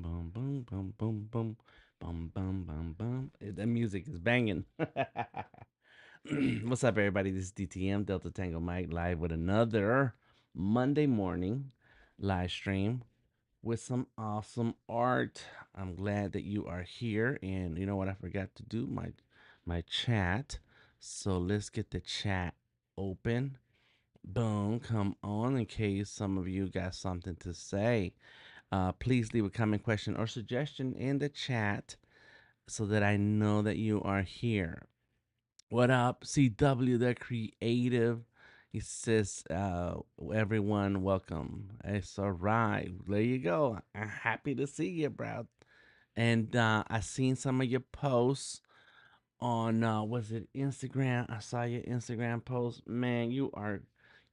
Boom, boom, boom, boom, boom, boom, boom, boom, boom. That music is banging. What's up, everybody? This is DTM Delta Tango Mike live with another Monday morning live stream with some awesome art. I'm glad that you are here, and you know what? I forgot to do my chat, so let's get the chat open. Boom, come on, in case some of you got something to say. Please leave a comment, question, or suggestion in the chat so that I know that you are here. What up, CW, the creative? He says, everyone, welcome. It's all right. There you go. I'm happy to see you, bro. And I seen some of your posts on, was it Instagram? I saw your Instagram post. Man, you are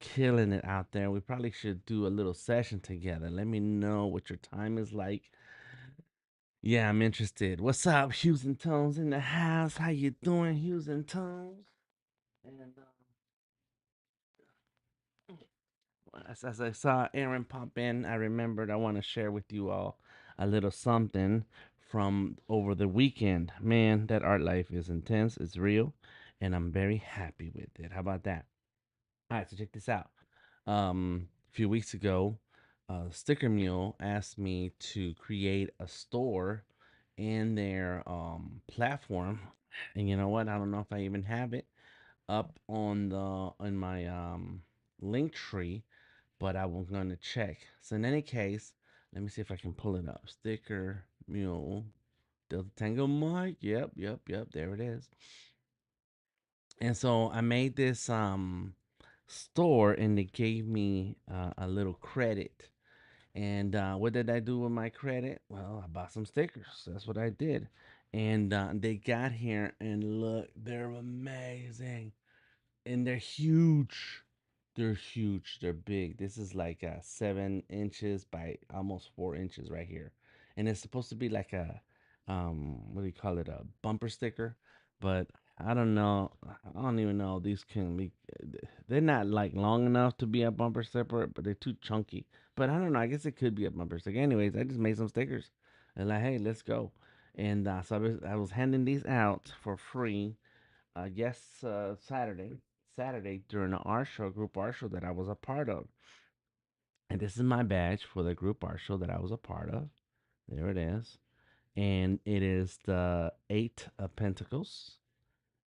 killing it out there. We probably should do a little session together. Let me know what your time is like. Yeah, I'm interested. What's up, Hughes and Tones in the house? How you doing, Hughes and Tones? And as I saw Aaron pop in, I remembered I want to share with you all a little something from over the weekend. Man, that art life is intense, it's real, and I'm very happy with it. How about that? All right, so check this out. A few weeks ago, Sticker Mule asked me to create a store in their platform, and you know what? I don't know if I even have it up on the on my link tree, but I was gonna check. So in any case, let me see if I can pull it up. Sticker Mule Delta Tango Mike. Yep, yep, yep. There it is. And so I made this store, and they gave me a little credit. And what did I do with my credit? Well, I bought some stickers. That's what I did. And they got here, and look, they're amazing. And they're huge. They're huge. They're big. This is like 7 inches by almost 4 inches right here, and it's supposed to be like a what do you call it? A bumper sticker, but I don't know. I don't even know. These can be. They're not like long enough to be a bumper sticker, but they're too chunky. But I don't know. I guess it could be a bumper sticker. Anyways, I just made some stickers, and like, hey, let's go. And so I was handing these out for free yes, Saturday during the art show, group art show that I was a part of. And this is my badge for the group art show that I was a part of. There it is. And it is the Eight of Pentacles.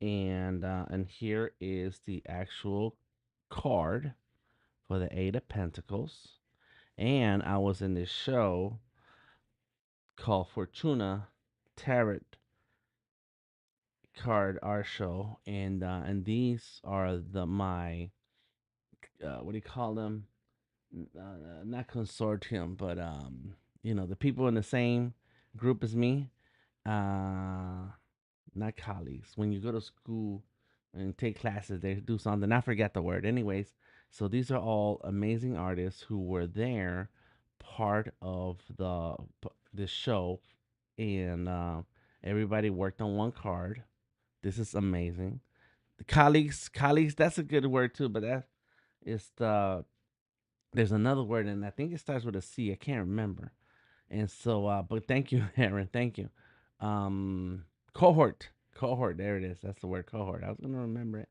And here is the actual card for the Eight of Pentacles. And I was in this show called Fortuna Tarot Card Art Show, and these are the my what do you call them? Not consortium, but the people in the same group as me. Uh, Not colleagues. When you go to school and take classes, they do something. I forget the word. Anyways, so these are all amazing artists who were there, part of this show, and everybody worked on one card. This is amazing. The colleagues. That's a good word too, but that is there's another word, and I think it starts with a C. I can't remember. And so, but thank you, Aaron. Thank you. Um, Cohort. There it is. That's the word cohort. I was gonna remember it.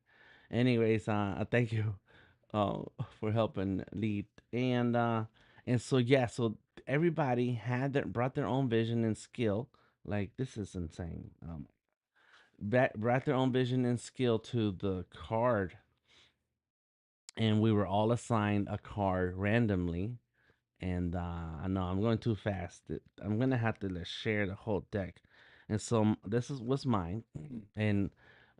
Anyways, thank you uh, for helping lead. And so yeah, so everybody brought their own vision and skill. Like this is insane. Brought their own vision and skill to the card, and we were all assigned a card randomly. And I know I'm going too fast. I'm gonna have to share the whole deck. And so this is was mine, and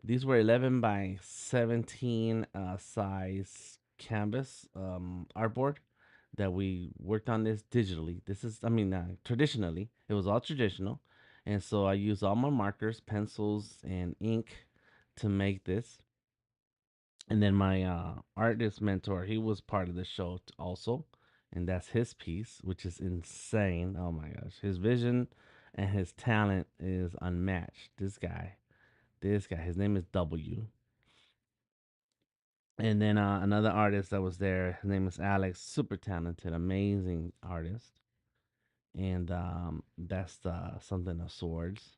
these were 11 by 17 size canvas artboard that we worked on this digitally. This is, I mean, traditionally. It was all traditional, and so I used all my markers, pencils, and ink to make this. And then my artist mentor, he was part of the show also, and that's his piece, which is insane. Oh my gosh, his vision and his talent is unmatched. This guy, his name is W. And then another artist that was there, his name is Alex, super talented, amazing artist, and that's something of swords.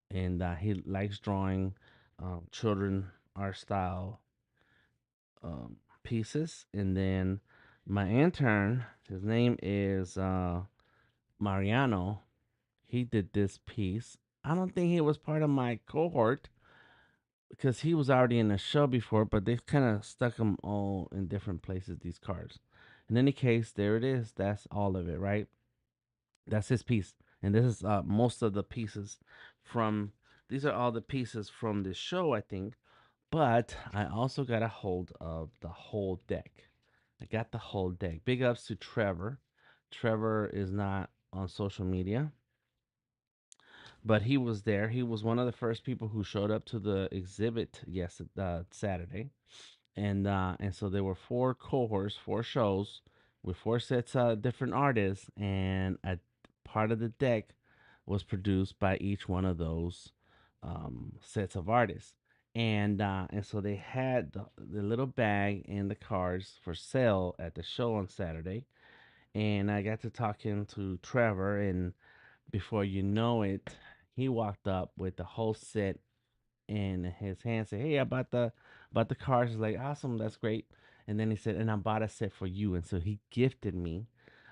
And he likes drawing children art style pieces. And then my intern, his name is Mariano. He did this piece. I don't think he was part of my cohort because he was already in the show before, but they kind of stuck him all in different places, these cards. In any case, there it is. That's all of it, right? That's his piece. And this is most of the pieces from, these are all the pieces from this show, I think. But I also got a hold of the whole deck. I got the whole deck. Big ups to Trevor. Trevor is not on social media, but he was there. He was one of the first people who showed up to the exhibit Saturday, and so there were four cohorts, four shows with four sets of different artists, and a part of the deck was produced by each one of those sets of artists. And so they had the little bag and the cards for sale at the show on Saturday. And I got to talking to Trevor, and before you know it, he walked up with the whole set in his hand. Said, "Hey, I bought the cards." He's like, "Awesome, that's great." And then he said, "And I bought a set for you." And so he gifted me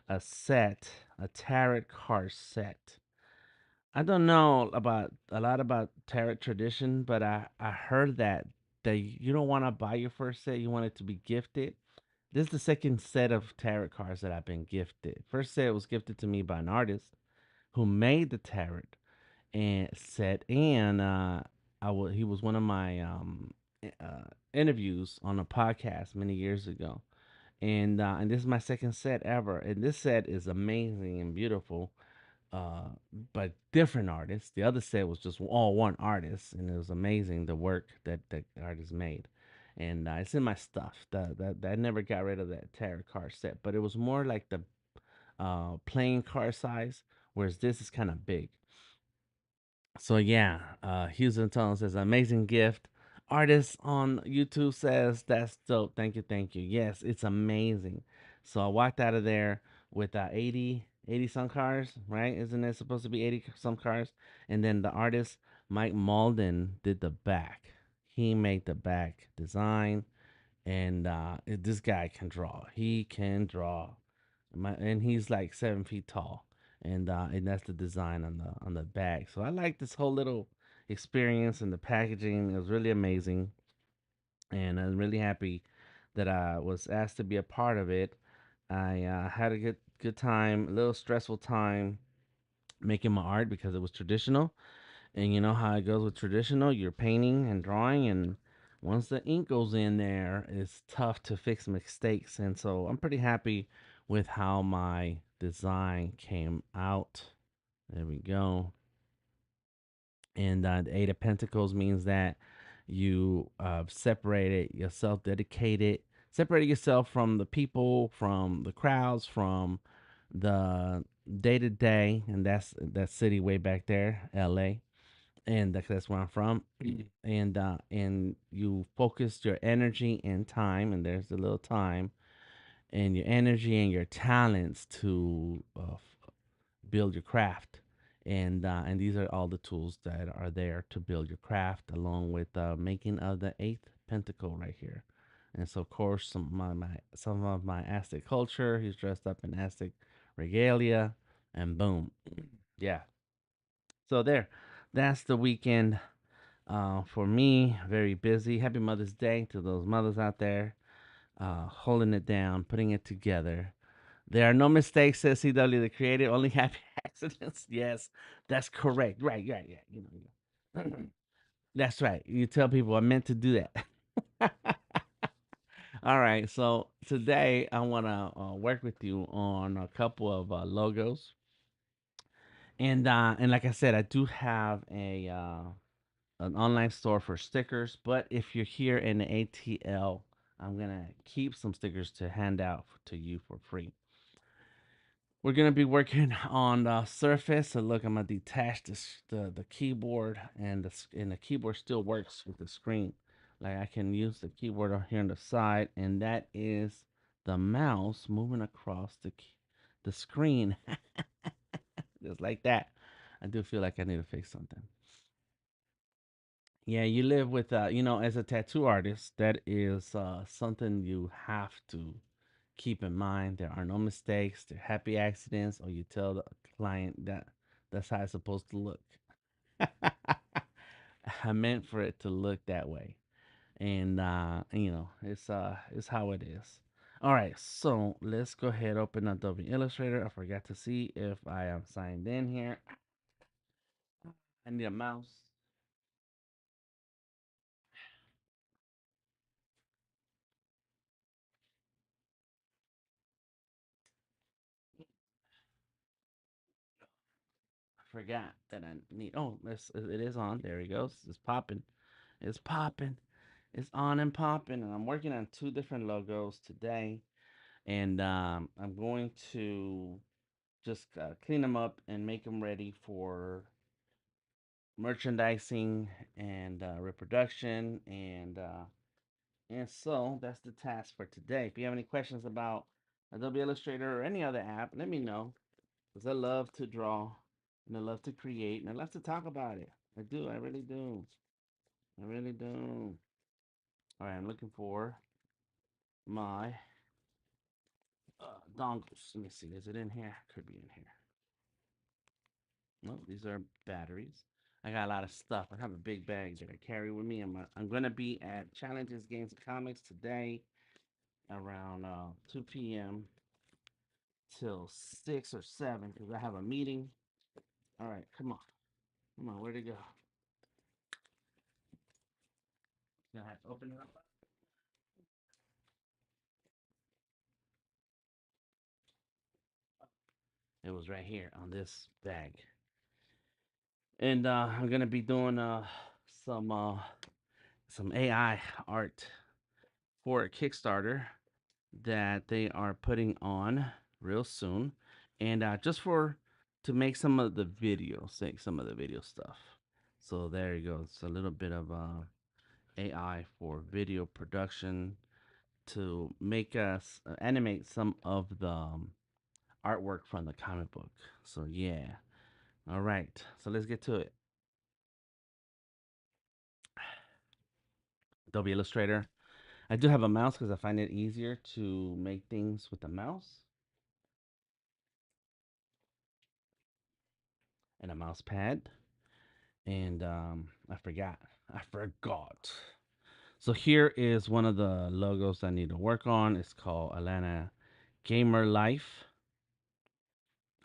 a set, a tarot card set. I don't know about a lot about tarot tradition, but I heard that you don't want to buy your first set, you want it to be gifted. This is the second set of tarot cards that I've been gifted. First set was gifted to me by an artist who made the tarot and set, and he was one of my interviews on a podcast many years ago, and this is my second set ever, and this set is amazing and beautiful, uh, but different artists. The other set was just all one artist, and it was amazing the work that the artist made. And it's in my stuff. That I never got rid of that tarot card set, but it was more like the playing card size, whereas this is kind of big. So yeah, Houston Tone says amazing gift. Artist on YouTube says that's dope. Thank you. Yes, it's amazing. So I walked out of there with 80 some cars, right? Isn't it supposed to be 80 some cars? And then the artist Mike Malden did the back. He made the back design, and this guy can draw. He can draw, and he's like 7 feet tall, and that's the design on the bag. So I like this whole little experience, and the packaging. It was really amazing, and I'm really happy that I was asked to be a part of it. I had a good time, a little stressful time making my art because it was traditional, and you know how it goes with traditional. You're painting and drawing, and once the ink goes in there, it's tough to fix mistakes. And so I'm pretty happy with how my design came out. There we go. And the Eight of Pentacles means that you separated yourself, separated yourself from the people, from the crowds, from the day to day, and that's that city way back there, L.A., and that's where I'm from. And you focus your energy and time, and there's a little time, and your energy and your talents to build your craft. And these are all the tools that are there to build your craft, along with making of the eighth pentacle right here. And so, of course, some of my Aztec culture. He's dressed up in Aztec regalia, and boom, yeah. So there, that's the weekend for me. Very busy. Happy Mother's Day to those mothers out there, holding it down, putting it together. There are no mistakes, says CW the creator, only happy accidents. Yes, that's correct. Right, right, yeah. That's right. You tell people I meant to do that. All right, so today I want to work with you on a couple of logos, and like I said, I do have a an online store for stickers. But if you're here in the ATL, I'm gonna keep some stickers to hand out to you for free. We're gonna be working on the surface. So look, I'm gonna detach the keyboard, and the keyboard still works with the screen. Like I can use the keyboard here on the side, and that is the mouse moving across the screen, just like that. I do feel like I need to fix something. Yeah, you live with as a tattoo artist, that is something you have to keep in mind. There are no mistakes, they're happy accidents, or you tell the client that that's how it's supposed to look. I meant for it to look that way. And it's how it is. All right, so let's go ahead open Adobe Illustrator. I forgot to see if I am signed in here. I need a mouse. I forgot that I need. Oh, it is on. There he goes. It's popping. It's popping. It's on and popping. And I'm working on two different logos today. And I'm going to just clean them up and make them ready for merchandising and reproduction. And so that's the task for today. If you have any questions about Adobe Illustrator or any other app, let me know. Because I love to draw, and I love to create, and I love to talk about it. I do. I really do. I really do. All right, I'm looking for my dongles. Let me see. Is it in here? Could be in here. No, these are batteries. I got a lot of stuff. I have a big bag that I carry with me. I'm gonna be at Challenges Games and Comics today around 2 p.m. till 6 or 7 because I have a meeting. All right, come on, come on. Where'd it go? Gonna have to open it up. It was right here on this bag, and I'm gonna be doing some uh, some AI art for a Kickstarter that they are putting on real soon, and just for to make some of the videos, make some of the video stuff. So there you go. It's a little bit of AI for video production to make us animate some of the artwork from the comic book. So yeah. All right. So let's get to it. Adobe Illustrator. I do have a mouse because I find it easier to make things with a mouse and a mouse pad. And I forgot. I forgot. So here is one of the logos I need to work on. It's called Atlanta Gamer Life.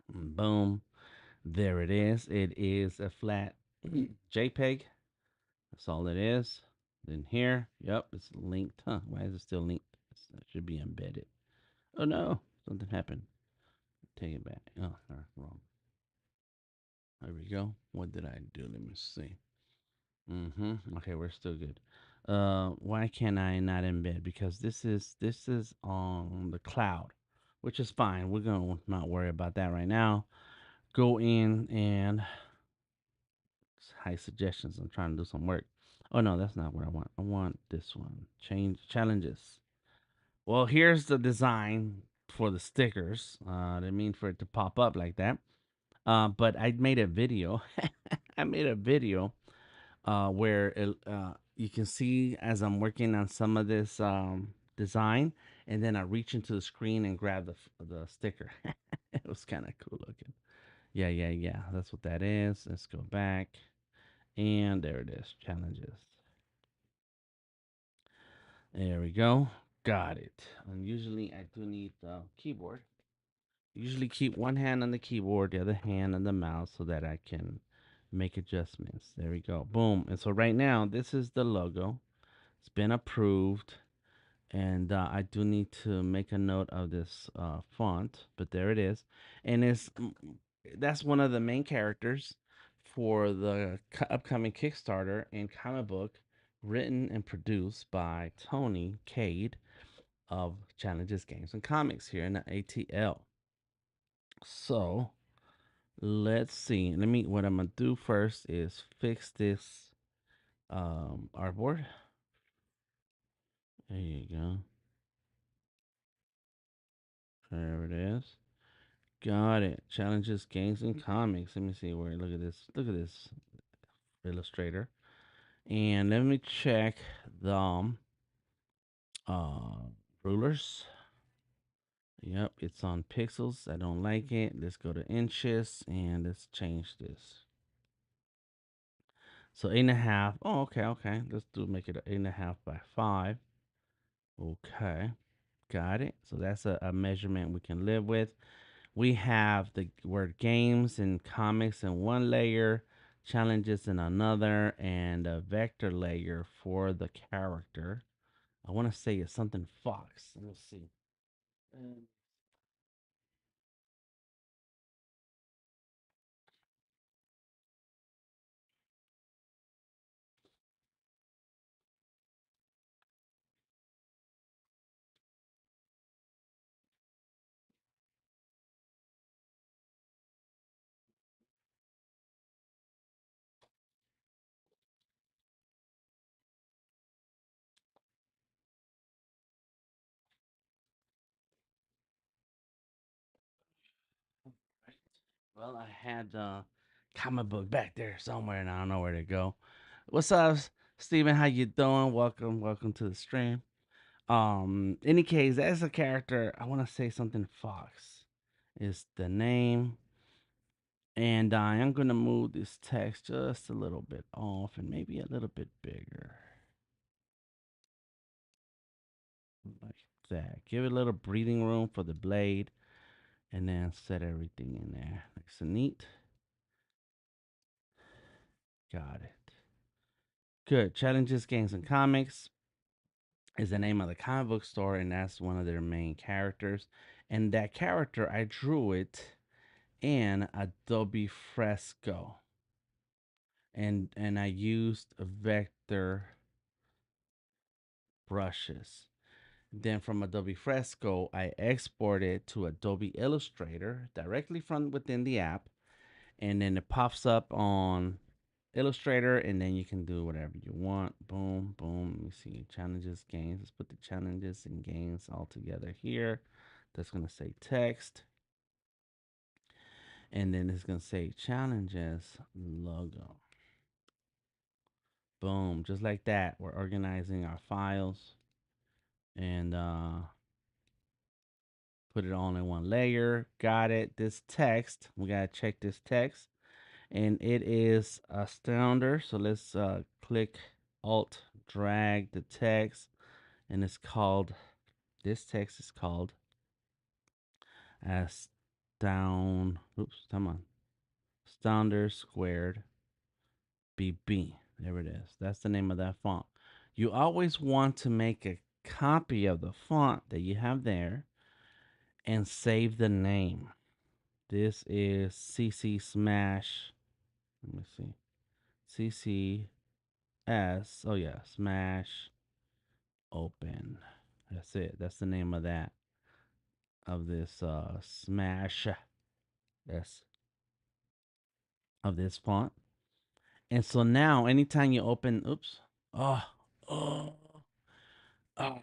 Boom. There it is. It is a flat JPEG. That's all it is. Then here, yep, it's linked. Huh? Why is it still linked? It should be embedded. Oh no, something happened. Take it back. Oh, wrong. There we go. What did I do? Let me see. Okay, we're still good. Why can I not embed? Because this is on the cloud, which is fine. We're gonna not worry about that right now. Go in and hide suggestions. I'm trying to do some work. Oh no, that's not what I want. I want this one. Change challenges. Well, here's the design for the stickers. I didn't mean for it to pop up like that. But I made a video. I made a video where you can see as I'm working on some of this design, and then I reach into the screen and grab the sticker. It was kind of cool looking. Yeah, yeah, yeah. That's what that is. Let's go back, and there it is. Challenges. There we go. Got it. And usually I do need the keyboard. Usually keep one hand on the keyboard, the other hand on the mouse so that I can make adjustments. There we go. Boom. And so right now, this is the logo. It's been approved. And I do need to make a note of this font, but there it is. And that's one of the main characters for the upcoming Kickstarter and comic book written and produced by Tony Cade of Challenges Games and Comics here in the ATL. So let's see. What I'm gonna do first is fix this artboard. There you go. There it is. Got it. Challenges, games, and comics. Let me see where. Look at this. Look at this Illustrator. And let me check the uh, rulers. Yep, it's on pixels. I don't like it. Let's go to inches and let's change this. So 8.5. Oh, okay, okay. Let's make it 8.5 by 5. Okay, got it. So that's a measurement we can live with. We have the word games and comics in one layer, challenges in another, and a vector layer for the character. I want to say it's something Fox. Let's see. Um, well, I had comic book back there somewhere, and I don't know where to go. What's up, Steven? How you doing? Welcome to the stream. Any case, as a character, I want to say something Fox is the name. And I am going to move this text just a little bit off and maybe a little bit bigger. Like that. Give it a little breathing room for the blade. And then set everything in there. Nice and neat. Got it. Good. Challenges, Games, and Comics is the name of the comic book store. And that's one of their main characters. And that character, I drew it in Adobe Fresco. And I used vector brushes. Then from Adobe Fresco, I export it to Adobe Illustrator directly from within the app. And then it pops up on Illustrator, and then you can do whatever you want. Boom, boom. Let me see. Challenges, games. Let's put the challenges and games all together here. That's going to say text. And then it's going to say challenges logo. Boom. Just like that. We're organizing our files. And put it all in one layer. Got it. This text, we got to check this text. And it is a Astounders. So let's click Alt, drag the text. And it's called, this text is called oops, come on. Astounders squared BB. There it is. That's the name of that font. You always want to make a copy of the font that you have there and save the name. This is CC Smash. Let me see. CCS. Oh, yeah. Smash Open. That's it. That's the name of that. Of this Smash. Yes. Of this font. And so now, anytime you open. Oops. Oh. Oh. Oh.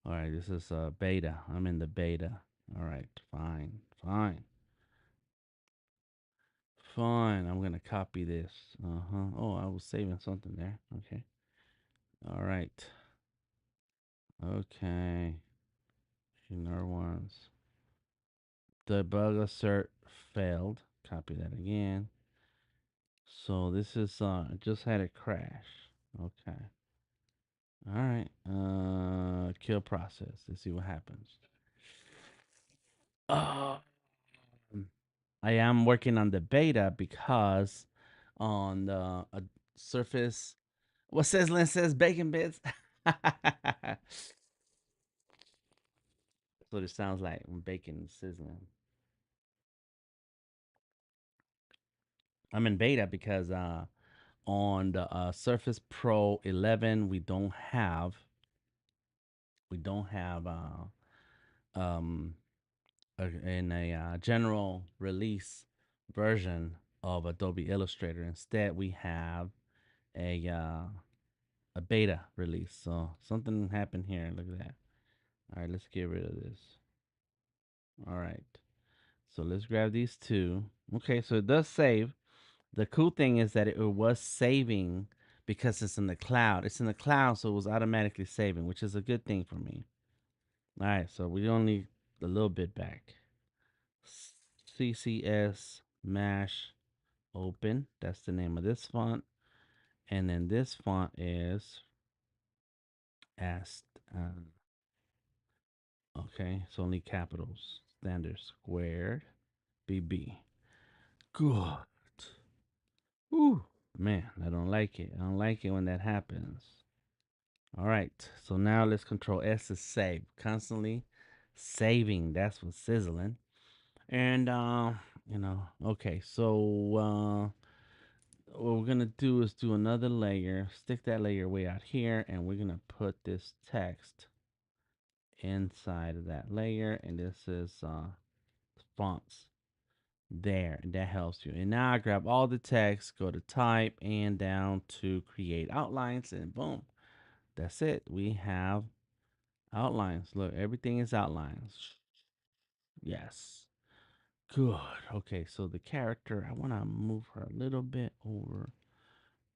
All right. This is beta. I'm in the beta. All right, fine, fine, fine. I'm gonna copy this. Uh huh. Oh, I was saving something there. Okay. All right. Okay. Ignore ones. Debug assert failed. Copy that again. So this is just had a crash. Okay. All right. Kill process. Let's see what happens. Uh, I am working on the beta because on the Surface, what sizzling says bacon bits. That's what it sounds like when bacon is sizzling. I'm in beta because on the Surface Pro 11 we don't have um in a general release version of Adobe Illustrator. Instead, we have a uh, a beta release. So something happened here. Look at that. All right, let's get rid of this. All right. So let's grab these two. Okay, so it does save. The cool thing is that it was saving because it's in the cloud. It's in the cloud, so it was automatically saving, which is a good thing for me. All right, so we only need a little bit back. CCS Mash Open. That's the name of this font. And then this font is Ast. Okay, it's only capitals. Standard squared. BB. Good. Ooh, man, I don't like it. I don't like it when that happens. All right, so now let's Control S to save. Constantly saving. That's what's sizzling. And okay. So what we're gonna do is do another layer. Stick that layer way out here, and we're gonna put this text inside of that layer. And this is fonts there, and that helps you. And now I grab all the text, go to type, and down to create outlines, and boom, that's it. We have outlines. Look, everything is outlines. Yes. Good. Okay, so the character, I want to move her a little bit over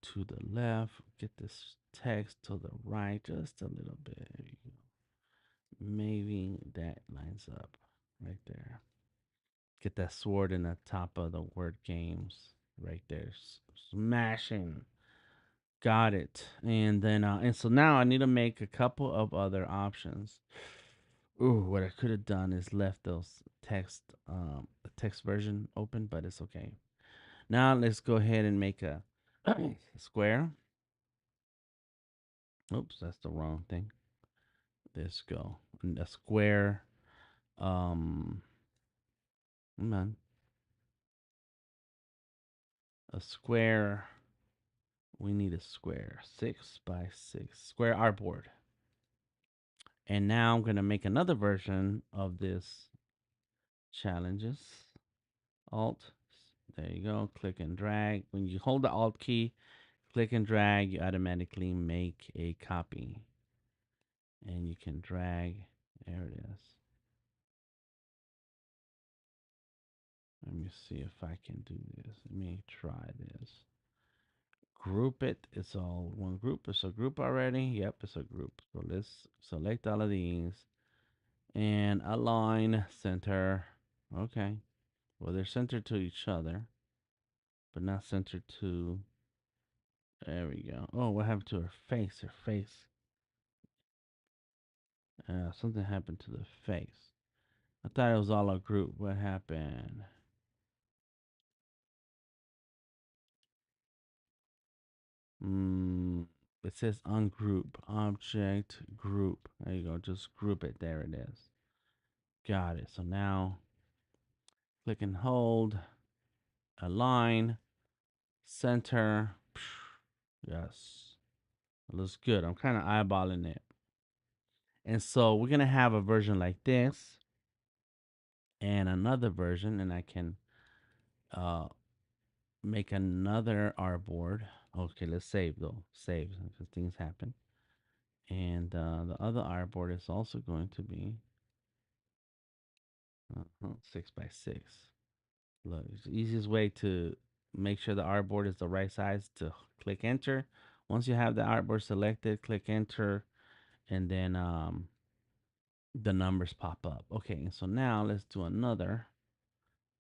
to the left. Get this text to the right just a little bit. Maybe that lines up right there. Get that sword in the top of the word games right there. Smashing. Got it. And then, and so now I need to make a couple of other options. Ooh, what I could have done is left those text version open, but it's okay. Now let's go ahead and make a square. Oops, that's the wrong thing. Let's go. And a square. Come on. A square. We need a square. 6 by 6. Square artboard. And now I'm going to make another version of this challenges. Alt. There you go. Click and drag. When you hold the Alt key, click and drag, you automatically make a copy. And you can drag. There it is. Let me see if I can do this. Let me try this. Group it. It's all one group. It's a group already. Yep, it's a group. So let's select all of these and align center. Okay. Well, they're centered to each other, but not centered to. There we go. Oh, what happened to her face? Her face. Something happened to the face. I thought it was all a group. What happened? Mm, it says ungroup object group. There you go. Just group it. There it is. Got it. So now click and hold, align, center. Yes. It looks good. I'm kind of eyeballing it. And so we're going to have a version like this and another version. And I can uh, make another artboard. Okay, let's save though. Save because things happen. And the other artboard is also going to be Six by six. Look, it's the easiest way to make sure the artboard is the right size to click enter. Once you have the artboard selected, click enter, and then the numbers pop up. Okay, and so now let's do another.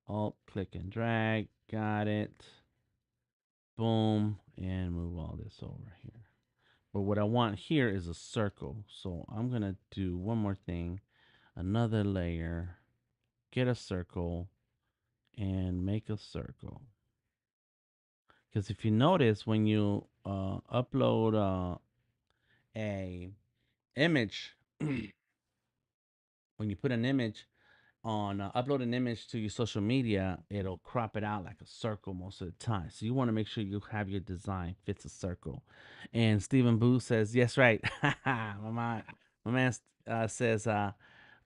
Alt, click and drag. Got it. Boom, and move all this over here. But what I want here is a circle. So I'm gonna do one more thing. Another layer. Get a circle and make a circle. Because if you notice, when you upload a image, when you put an image on upload an image to your social media, it'll crop it out like a circle most of the time. So you want to make sure you have your design fits a circle. And Stephen Boo says, "Yes, right." My man says,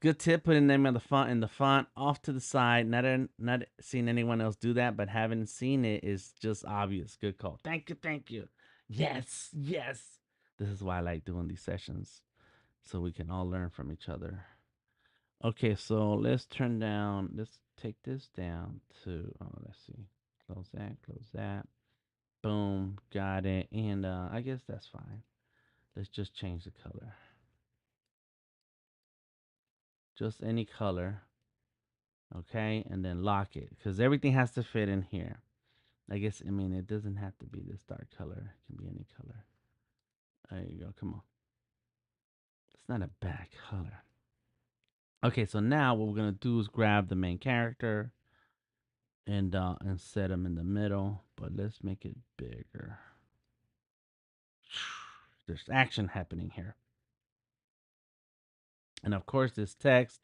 "Good tip. Putting them in the font off to the side. Not seen anyone else do that, but having seen it is just obvious. Good call. Thank you, thank you. Yes, yes. This is why I like doing these sessions, so we can all learn from each other." Okay, so let's turn down, let's take this down to, let's see, close that, boom, got it, and I guess that's fine. Let's just change the color, just any color, okay, and then lock it, because everything has to fit in here. I guess, I mean, it doesn't have to be this dark color, it can be any color. There you go, come on. It's not a bad color. Okay, so now what we're gonna do is grab the main character and set him in the middle, but let's make it bigger. There's action happening here. And of course, this text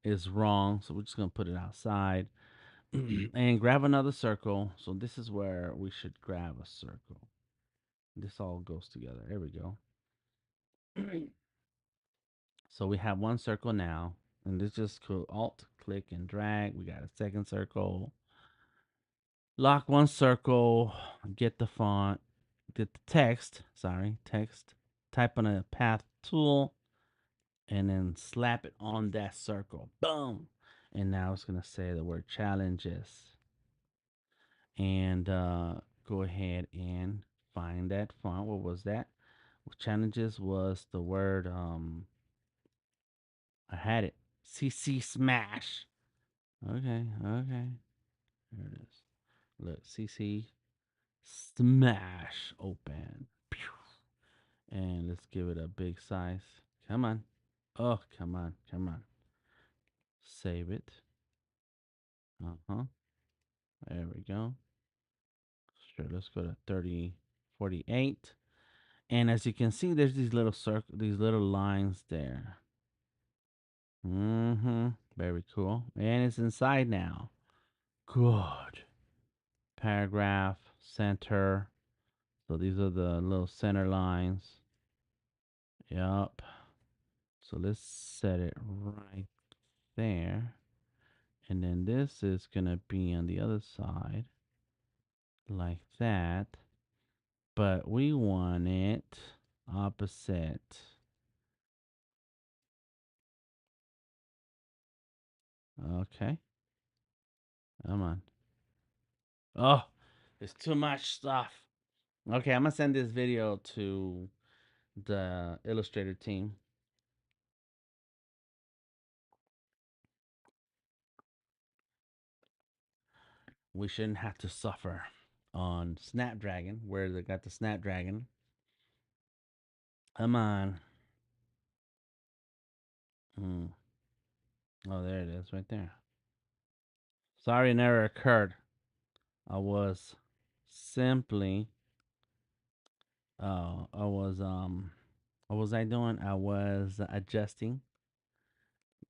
is wrong, so we're just going to put it outside and grab another circle. So this is where we should grab a circle. This all goes together. There we go. So we have one circle now, and this just cool. Alt, click, and drag. We got a second circle. Lock one circle, get the font, get the text. Sorry, text. Type on a path tool, and then slap it on that circle. Boom. And now it's going to say the word challenges. And go ahead and find that font. What was that? Challenges was the word, I had it. CC Smash. Okay, okay. There it is. Look, CC Smash open. Pew. And let's give it a big size. Come on. Oh, come on, come on. Save it. Uh huh. There we go. Sure, let's go to 3048. And as you can see, there's these little lines there. Mm-hmm. Very cool. And it's inside now. Good. Paragraph, center. So these are the little center lines. Yup. So let's set it right there. And then this is going to be on the other side like that. But we want it opposite. Okay. Come on. Oh, it's too much stuff. Okay, I'm gonna send this video to the Illustrator team. We shouldn't have to suffer on Snapdragon, where they got the Snapdragon. Come on. Hmm. Oh, there it is, right there. Sorry, an error occurred. I was simply, I was what was I doing? I was adjusting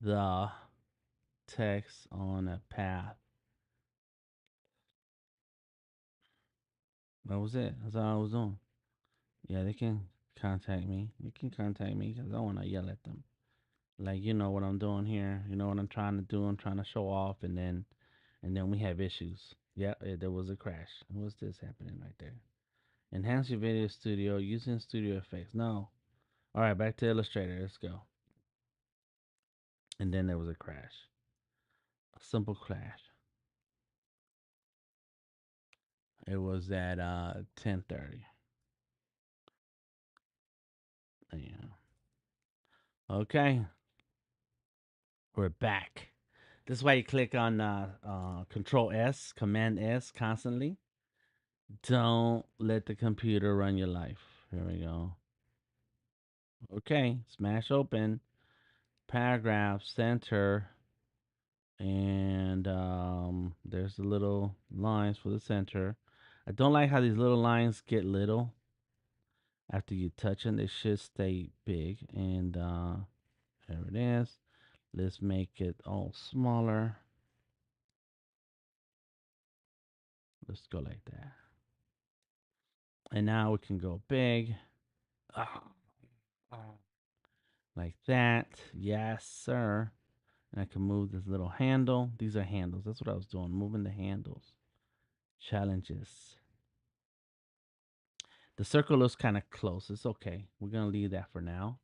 the text on a path. That was it. That's all I was doing. Yeah, they can contact me. You can contact me because I want to yell at them. Like, you know what I'm doing here. You know what I'm trying to do. I'm trying to show off, and then we have issues. Yeah, there was a crash. What's this happening right there? Enhance your video studio using Studio Effects. No. All right, back to Illustrator. Let's go. And then there was a crash. Simple Clash. It was at 10:30. Yeah. Okay, we're back. This is why you click on Control S, Command S constantly. Don't let the computer run your life. Here we go. Okay, smash open, paragraph, center, and there's the little lines for the center. I don't like how these little lines get little after you touch them. They should stay big. And there it is. Let's make it all smaller. Let's go like that. And now we can go big. Ah, ah, like that. Yes, sir. And I can move this little handle. These are handles. That's what I was doing, moving the handles. Challenges. The circle looks kind of close. It's okay. We're going to leave that for now.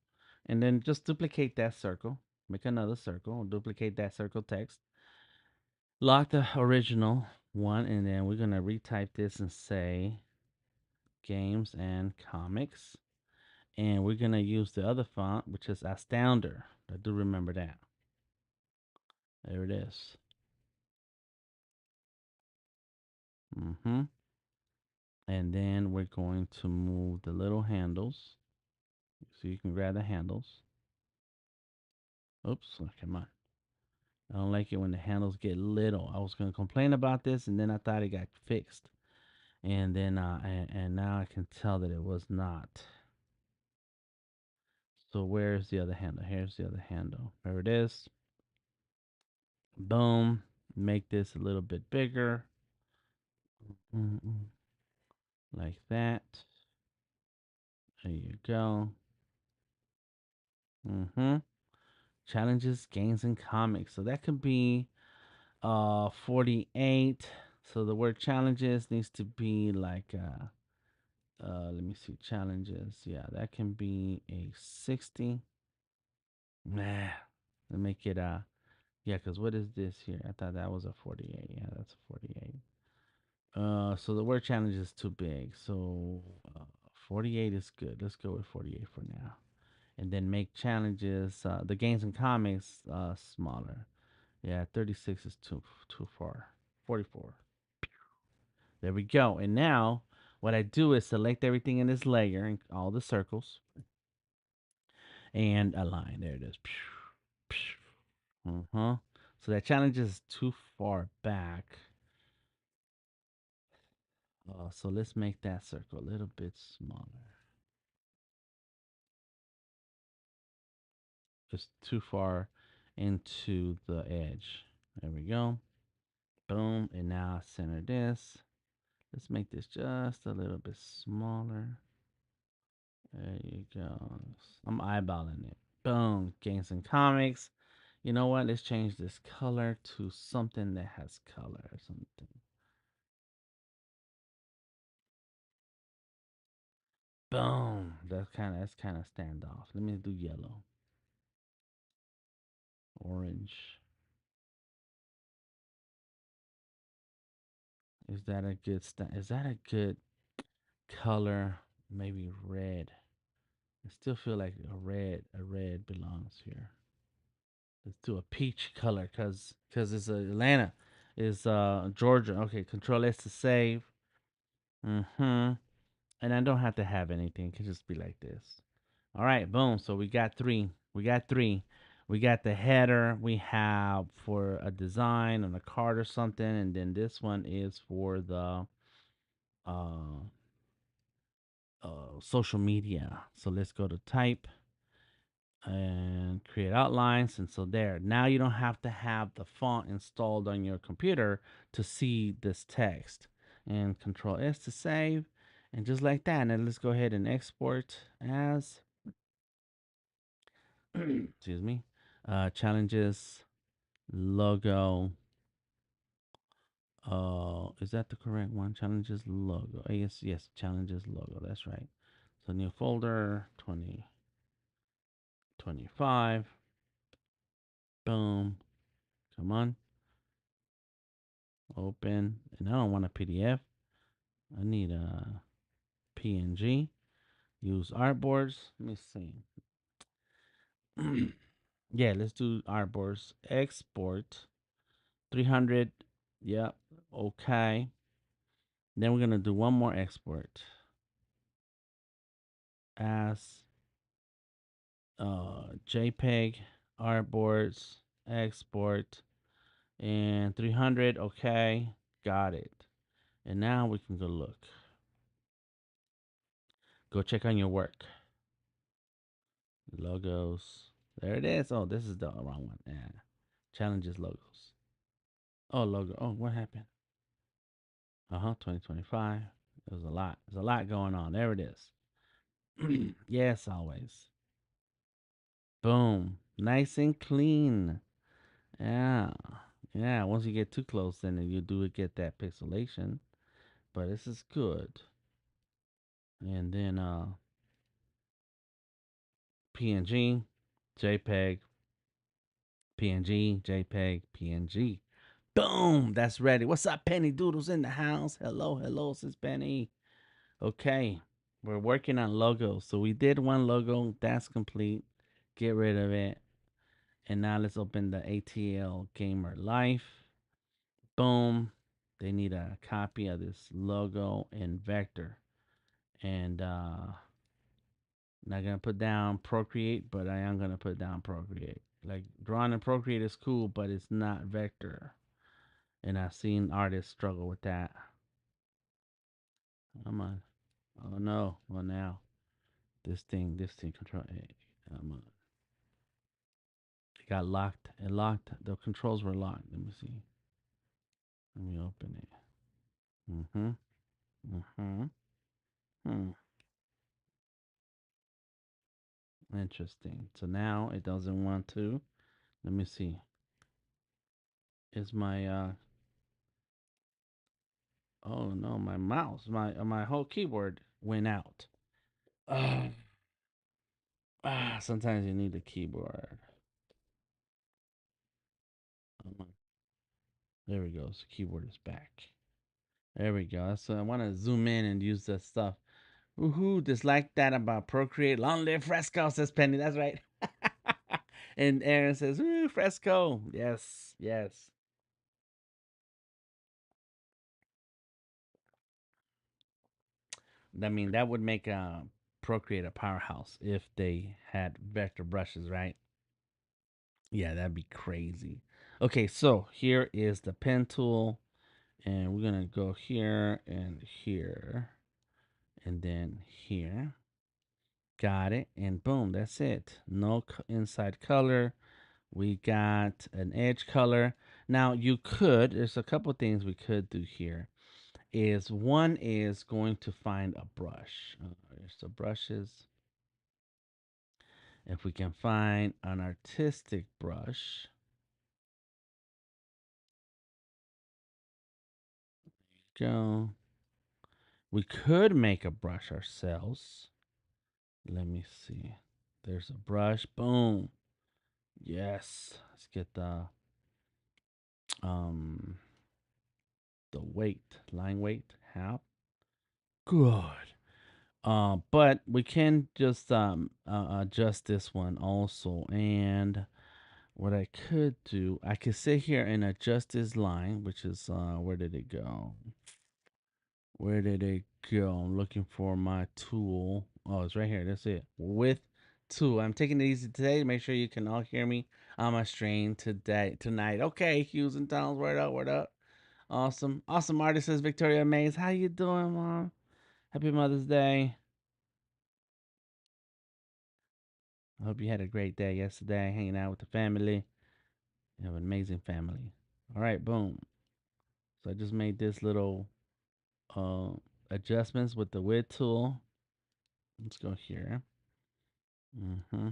And then just duplicate that circle. Make another circle. Duplicate that circle text. Lock the original one. And then we're going to retype this and say games and comics. And we're going to use the other font, which is Astoundr. I do remember that. There it is. Mm-hmm. And then we're going to move the little handles. So you can grab the handles. Oops, oh, come on. I don't like it when the handles get little. I was going to complain about this, and then I thought it got fixed. And then, and now I can tell that it was not. So where's the other handle? Here's the other handle. There it is. Boom. Make this a little bit bigger. Mm-mm. Like that. There you go. Mm-hmm. Challenges, games, and comics. So that could be 48. So the word challenges needs to be like let me see, challenges. Yeah, that can be a 60. Nah. Let me make it yeah, cuz what is this here? I thought that was a 48. Yeah, that's a 48. So the word challenge is too big. So 48 is good. Let's go with 48 for now. And then make challenges, the games and comics smaller. Yeah, 36 is too far. 44. There we go. And now what I do is select everything in this layer and all the circles and align. There it is. Uh-huh. So that challenge is too far back. So let's make that circle a little bit smaller. Just too far into the edge. There we go. Boom. And now center this. Let's make this just a little bit smaller. There you go. I'm eyeballing it. Boom. Games and comics. You know what? Let's change this color to something that has color or something. Boom. That's kind of standoff. Let me do yellow, orange. Is that a good color? Maybe red. I still feel like a red belongs here. Let's do a peach color cuz it's Atlanta. Is Georgia. Okay, control S to save. Mhm. And I don't have to have anything. It can just be like this. All right, boom. So we got three. We got three. We got the header we have for a design on a card or something, and then this one is for the uh, social media. So let's go to type and create outlines. And so there. Now you don't have to have the font installed on your computer to see this text. And Control S to save. And just like that. Now let's go ahead and export as excuse me, challenges logo. Is that the correct one? Challenges logo. Yes, yes, challenges logo. That's right. So new folder 2025. Boom. Come on. Open. And I don't want a PDF. I need a PNG. Use artboards. Let me see. Yeah, let's do artboards. Export 300. Yep. Okay. Then we're gonna do one more export as JPEG artboards export and 300. Okay, got it. And now we can go look. Go check on your work. Logos. There it is. Oh, this is the wrong one. Yeah. Challenges logos. Oh, logo. Oh, what happened? 2025. There's a lot. There's a lot going on. There it is. Yes, always. Boom. Nice and clean. Yeah. Yeah. Once you get too close, then you do get that pixelation. But this is good. And then PNG, JPEG, PNG, JPEG, PNG. Boom! That's ready. What's up, Penny Doodles in the house? Hello, hello, sis Penny. Okay, we're working on logos. So we did one logo. That's complete. Get rid of it. And now let's open the ATL Gamer Life. Boom. They need a copy of this logo in vector. And not gonna put down Procreate, but I am gonna put down Procreate. Like drawing in Procreate is cool, but it's not vector. And I've seen artists struggle with that. Come on. Oh no. Well now. This thing control on. It got locked. It locked. The controls were locked. Let me see. Let me open it. Mm-hmm. Mm-hmm. Hmm. Interesting. So now it doesn't want to. Let me see. Is my oh no, my mouse, my whole keyboard went out. Ah, sometimes you need a keyboard. Um, There we go. So keyboard is back. There we go. So I want to zoom in and use that stuff. Woohoo! Just like that about Procreate. Long live Fresco, says Penny. That's right. And Aaron says, "Ooh, Fresco." Yes, yes. I mean, that would make Procreate a powerhouse if they had vector brushes, right? Yeah, that'd be crazy. Okay, so here is the pen tool, and we're gonna go here and here, and then here. Got it, and boom, that's it. No inside color. We got an edge color. Now you could. There's a couple things we could do here. Is one is going to find a brush. There's the brushes. If we can find an artistic brush, go. We could make a brush ourselves. Let me see. There's a brush. Boom. Yes. Let's get um the weight, line weight, half. Good. But we can just adjust this one also. And what I could do, I could sit here and adjust this line, which is where did it go? Where did it go? I'm looking for my tool. Oh, it's right here. That's it. With tool. I'm taking it easy today. Make sure you can all hear me on my stream tonight. Okay, Hughes and Donalds, word up, word up. Awesome. Awesome artist says Victoria Mays. How you doing, Mom? Happy Mother's Day. I hope you had a great day yesterday, hanging out with the family. You have an amazing family. All right, boom. So I just made this little uh adjustments with the width tool. Let's go here. Mm-hmm.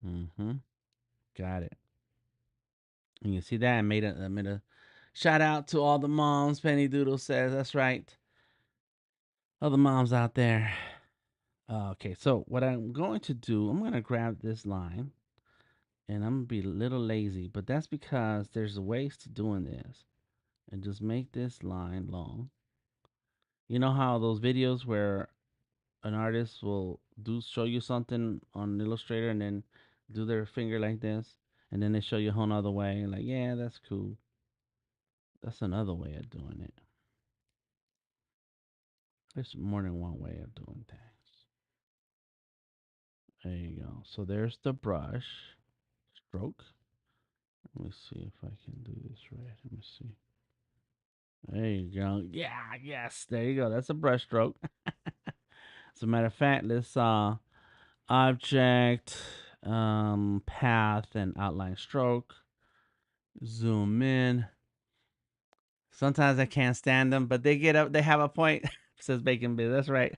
Mm-hmm. Got it. And you see that I made a shout out to all the moms. Penny Doodle says that's right. Other moms out there. Okay, so what I'm going to do, I'm going to grab this line and I'm going to be a little lazy, but that's because there's ways to doing this. And just make this line long. You know how those videos where an artist will do show you something on Illustrator and then do their finger like this, and then they show you a whole nother way, like, yeah, that's cool. That's another way of doing it. There's more than one way of doing things. There you go. So there's the brush stroke. Let me see if I can do this right. Let me see. There you go. Yeah, yes. There you go. That's a brush stroke. As a matter of fact, let's object, path, and outline stroke. Zoom in. Sometimes I can't stand them, but they get up. They have a point. Says Bacon Biz. That's right.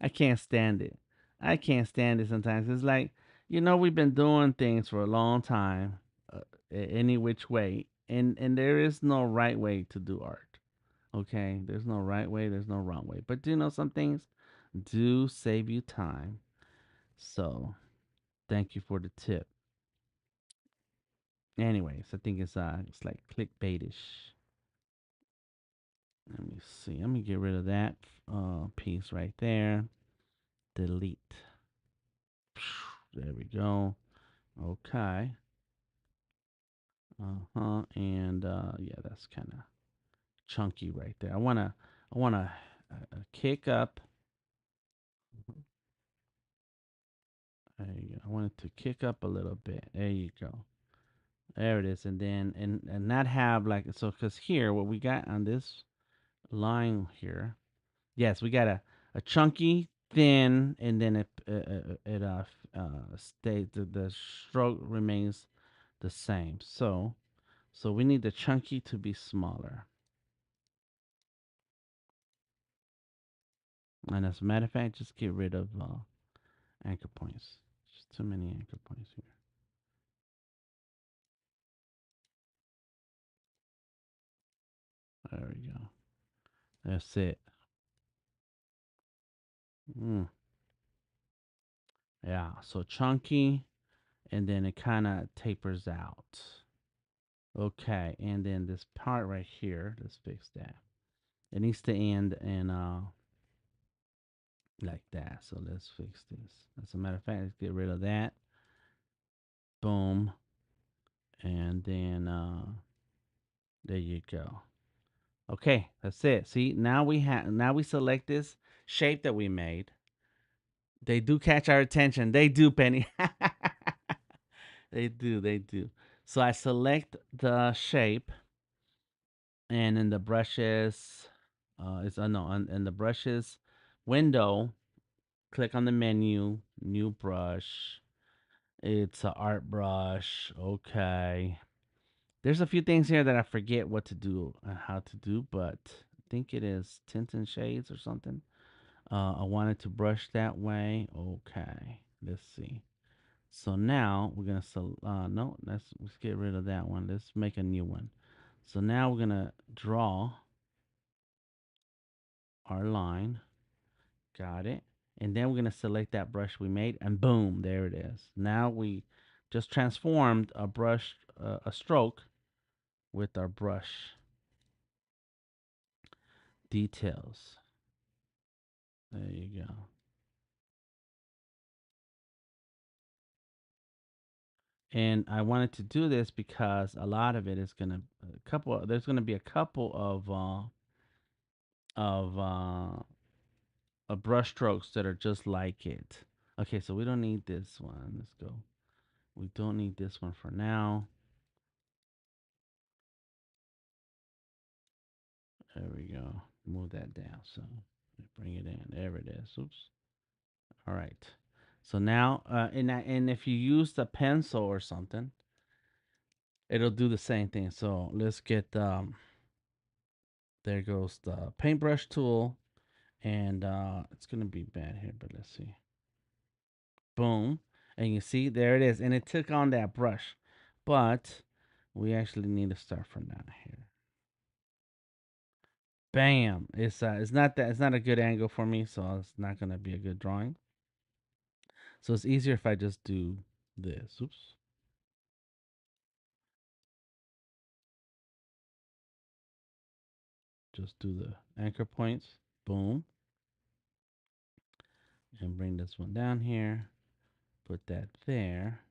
I can't stand it. I can't stand it sometimes. It's like, we've been doing things for a long time, any which way, and there is no right way to do art. Okay, there's no right way. There's no wrong way. But some things do save you time. So thank you for the tip. Anyways, I think it's like clickbaitish. Let me see. Let me get rid of that piece right there. Delete. There we go. Okay. And yeah, that's kind of chunky right there. I wanna kick up. There you go. I want it to kick up a little bit. There you go. There it is. And then and not have like so because here what we got on this line here. Yes, we got a chunky, thin, and then it stays the stroke remains the same. So we need the chunky to be smaller. And as a matter of fact, just get rid of anchor points. Just too many anchor points here. There we go. That's it. Mm, yeah. So chunky, and then it kind of tapers out. Okay, and then this part right here, let's fix that. It needs to end in like that. So let's fix this. As a matter of fact, let's get rid of that. Boom. And then there you go. Okay, that's it. See, now we select this shape that we made. They do catch our attention. They do, Penny. They do. So I select the shape and in the brushes it's no, in the brushes window, click on the menu, new brush. It's a art brush. Okay. There's a few things here that I forget what to do and how to do, but I think it is tints and shades or something. I wanted to brush that way. Okay. Let's see. So now we're gonna no, let's get rid of that one. Let's make a new one. So now we're gonna draw our line. Got it. And then we're gonna select that brush we made, and boom, there it is. Now we just transformed a brush, a stroke with our brush details. There you go. And I wanted to do this because a lot of it is gonna a couple. There's gonna be a couple of brush strokes that are just like it. Okay, so we don't need this one. Let's go. We don't need this one for now. There we go. Move that down. So bring it in. There it is. Oops. All right. So now, and if you use the pencil or something, it'll do the same thing. So let's get there goes the paintbrush tool, and it's gonna be bad here, but let's see. Boom, and you see there it is, and it took on that brush, but we actually need to start from down here. Bam. It's not a good angle for me, so it's not gonna be a good drawing. So it's easier if I just do this. Oops. Just do the anchor points. Boom. And bring this one down here. Put that there.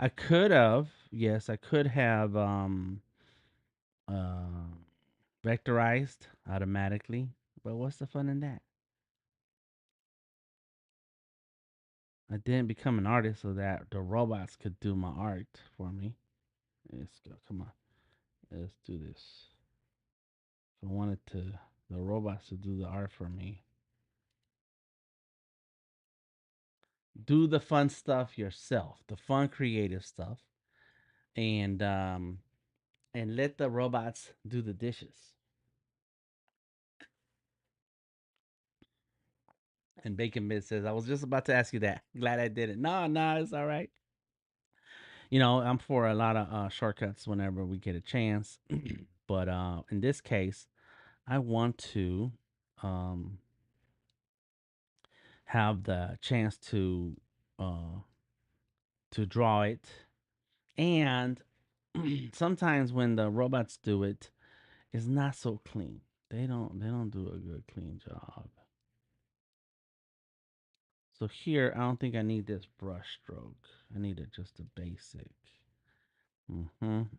I could have, yes, I could have uh, vectorized automatically, but what's the fun in that? I didn't become an artist so that the robots could do my art for me. Let's go. Come on. Let's do this. If I wanted the robots to do the art for me, do the fun stuff yourself, the fun creative stuff, and let the robots do the dishes. And Bacon Bit says, I was just about to ask you that. Glad I did it. No, no, it's all right. I'm for a lot of shortcuts whenever we get a chance. But in this case, I want um, have the chance uh, to draw it. And sometimes when the robots do it, it's not so clean. They don't do a good clean job. So here, I don't think I need this brush stroke. I need it just a basic.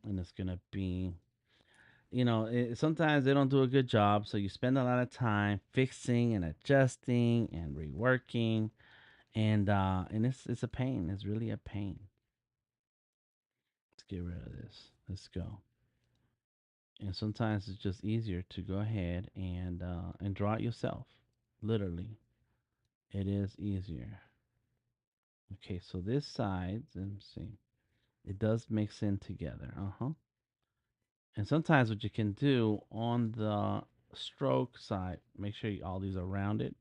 And it's gonna be, sometimes they don't do a good job, so you spend a lot of time fixing and adjusting and reworking, and it's a pain. It's really a pain. Let's get rid of this. Let's go. And sometimes it's just easier to go ahead and draw it yourself. Literally, it is easier. Okay, so this side, let me see. It does mix in together. Uh-huh. And sometimes what you can do on the stroke side, make sure all these are rounded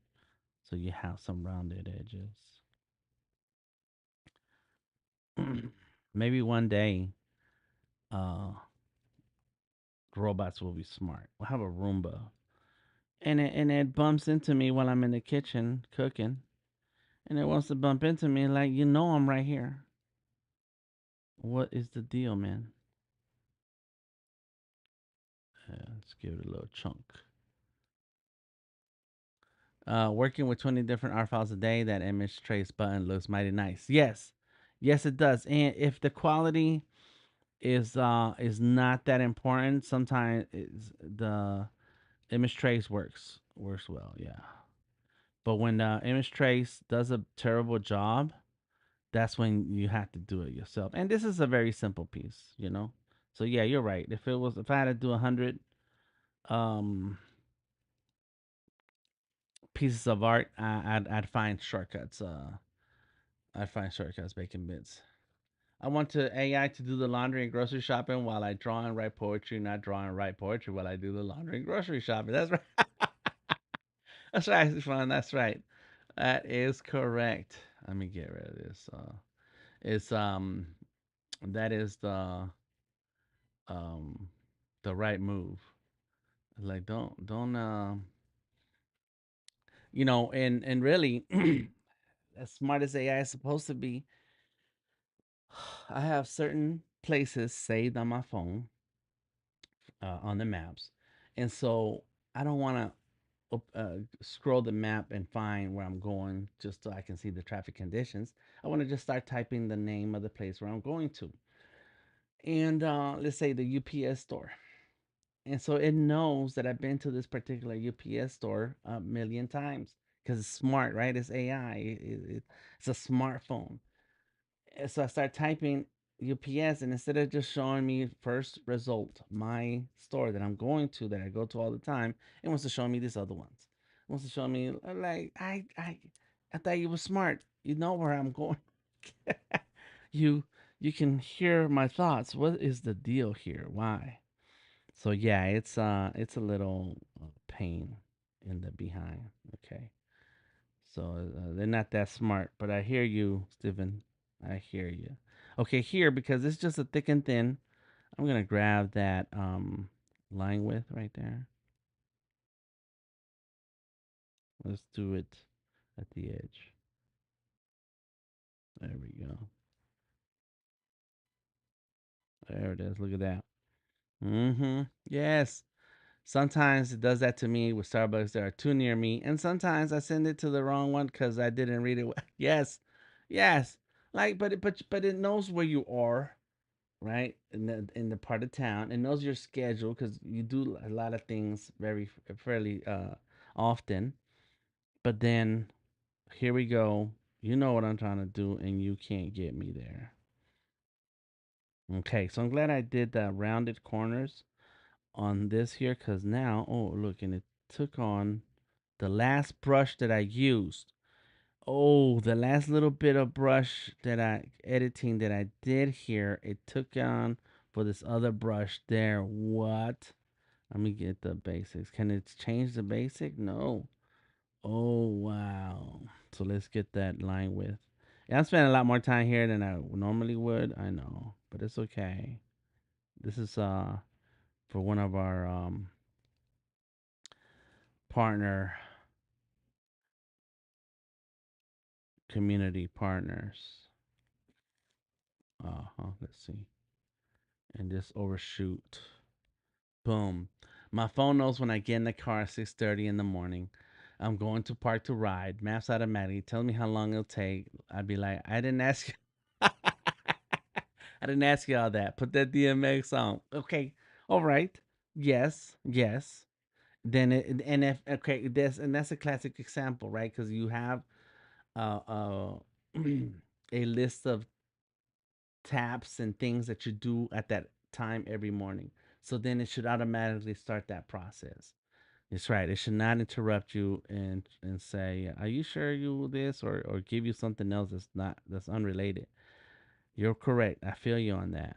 so you have some rounded edges. Maybe one day uh robots will be smart. We'll have a Roomba. And it bumps into me while I'm in the kitchen cooking. And it wants to bump into me like I'm right here. What is the deal, man? Let's give it a little chunk. Working with 20 different art files a day, that image trace button looks mighty nice. Yes. Yes, it does. And if the quality is not that important, sometimes the image trace works well, yeah. But when the image trace does a terrible job, that's when you have to do it yourself. And this is a very simple piece. So yeah, you're right. If I had to do 100 um pieces of art, I'd find shortcuts. I'd find shortcuts, Bacon Bits. I want to AI to do the laundry and grocery shopping while I draw and write poetry, not draw and write poetry while I do the laundry and grocery shopping. That's right. That's right, fun. That's right. That is correct. Let me get rid of this. It's that is um the right move. Like don't and really as smart as AI is supposed to be, I have certain places saved on my phone on the maps, and so I don't want to scroll the map and find where I'm going just so I can see the traffic conditions. I want to just start typing the name of the place where I'm going to, and let's say the UPS store. And so it knows that I've been to this particular UPS store a million times because it's smart, right? It's AI. It's a smartphone. And so I start typing UPS, and instead of just showing me first result, my store that I'm going to, that I go to all the time, it wants to show me these other ones. It wants to show me like I thought you were smart. You know where I'm going. you you can hear my thoughts. What is the deal here? Why? So yeah, it's a little pain in the behind. Okay, so they're not that smart, but I hear you, Steven. I hear you. Okay, here because it's just a thick and thin. I'm gonna grab that line width right there. Let's do it at the edge. There we go. There it is. Look at that. Mm-hmm. Yes. Sometimes it does that to me with Starbucks that are too near me, and sometimes I send it to the wrong one because I didn't read it. Yes, yes. Like, but it knows where you are, right? In the part of town, it knows your schedule because you do a lot of things very fairly often. But then here we go. You know what I'm trying to do, and you can't get me there. Okay, so I'm glad I did the rounded corners on this here because now, oh, look, and it took on the last brush that I used. Oh, the last little bit of brush that I editing that I did here, it took on for this other brush there. What? Let me get the basics. Can it change the basic? No. Oh, wow. So let's get that line width. Yeah, I'm spending a lot more time here than I normally would. I know, but it's okay. This is for one of our partner community partners. Let's see. And just overshoot. Boom. My phone knows when I get in the car at 6:30 in the morning. I'm going to park to ride. Maps automatically tell me how long it'll take. I'd be like, I didn't ask you. I didn't ask you all that. Put that DMX on. Okay. All right. Yes. Yes. Then it, and if okay, that's a classic example, right? Because you have uh a list of taps and things that you do at that time every morning. So then it should automatically start that process. It's right. It should not interrupt you and say, "Are you sure you this?" or give you something else that's unrelated. You're correct. I feel you on that.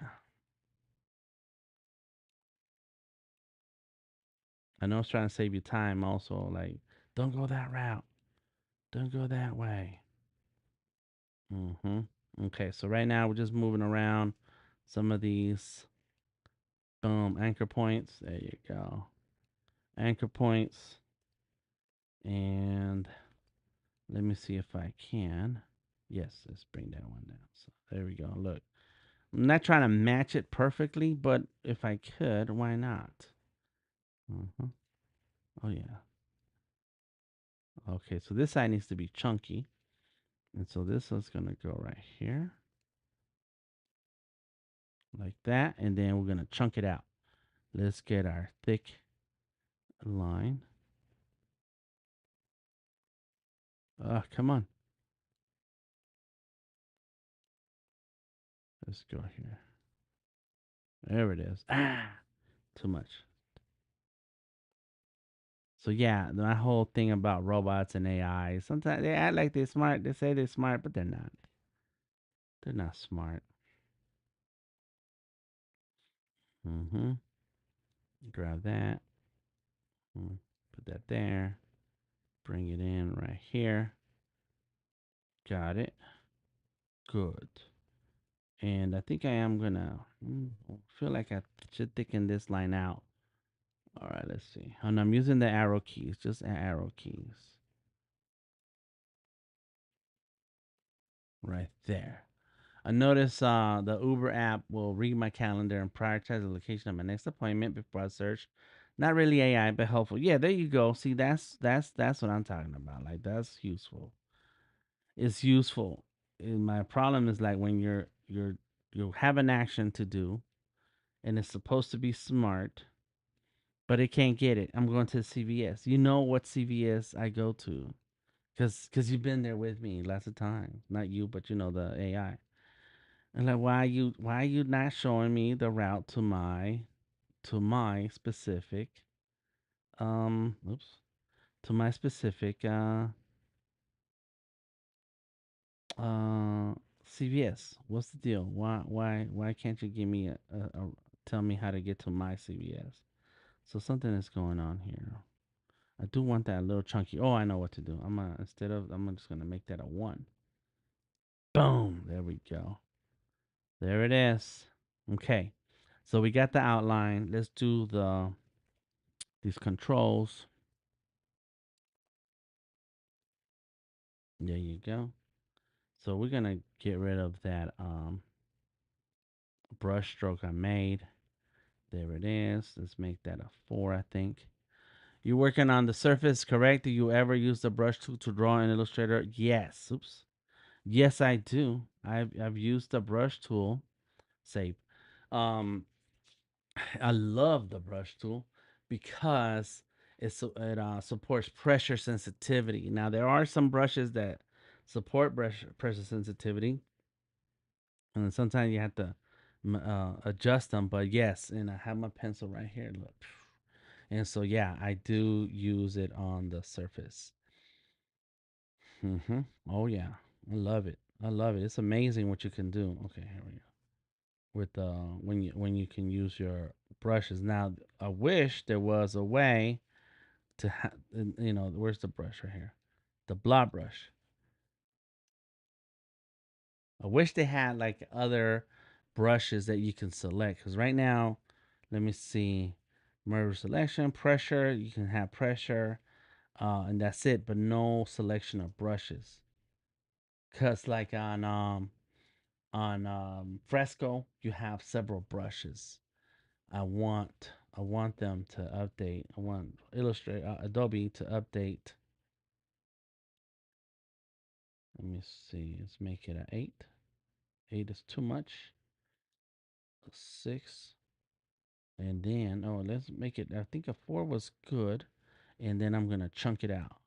I know it's trying to save you time. Also, like, don't go that route. Don't go that way. Mm-hmm. Okay. So right now we're just moving around some of these boom anchor points. There you go. Anchor points. And let me see if I can. Yes, let's bring that one down. So there we go. Look, I'm not trying to match it perfectly, but if I could, why not? Hmm. Oh, yeah. Okay, so this side needs to be chunky. And so this is going to go right here, like that. And then we're going to chunk it out. Let's get our thick line. Come on. Let's go here. There it is. Ah, too much. So yeah, my whole thing about robots and AI. Sometimes they act like they're smart. They say they're smart, but they're not. They're not smart. Mm-hmm. Grab that. Put that there. Bring it in right here. Got it. Good. And I think I am gonna feel like I should thicken this line out. All right, let's see. And I'm using the arrow keys, just arrow keys right there. I notice the Uber app will read my calendar and prioritize the location of my next appointment before I search. Not really AI, but helpful. Yeah, there you go. See, that's what I'm talking about. Like that's useful. It's useful. And my problem is like when you have an action to do and it's supposed to be smart, but it can't get it. I'm going to CVS. You know what CVS I go to because you've been there with me lots of times. Not you, but you know the AI. And like, why are you not showing me the route to my specific oops to my specific uh CVS? What's the deal? Why can't you give me a tell me how to get to my CVS? So something is going on here. I do want that little chunky. Oh, I know what to do. I'm just gonna make that a one. Boom. There we go. There it is. Okay. So we got the outline. Let's do these controls. There you go. So we're gonna get rid of that brush stroke I made. There it is. Let's make that a 4, I think. You're working on the surface, correct? Do you ever use the brush tool to draw in Illustrator? Yes. Oops. Yes, I do. I've used the brush tool. Save. Um, I love the brush tool because it supports pressure sensitivity. Now there are some brushes that support pressure sensitivity, and sometimes you have to adjust them. But yes, and I have my pencil right here. Look, and so yeah, I do use it on the surface. Oh yeah, I love it. I love it. It's amazing what you can do. Okay, here we go. With when you can use your brushes. Now, I wish there was a way to where's the brush right here? The blob brush. I wish they had like other brushes that you can select cuz right now, let me see. Merge selection, pressure, you can have pressure and that's it, but no selection of brushes. Cuz like on Fresco, you have several brushes. I want them to update. I want Illustrator Adobe to update. Let me see. Let's make it a 8. 8 is too much. A 6. And then let's make it, I think a 4 was good. And then I'm going to chunk it out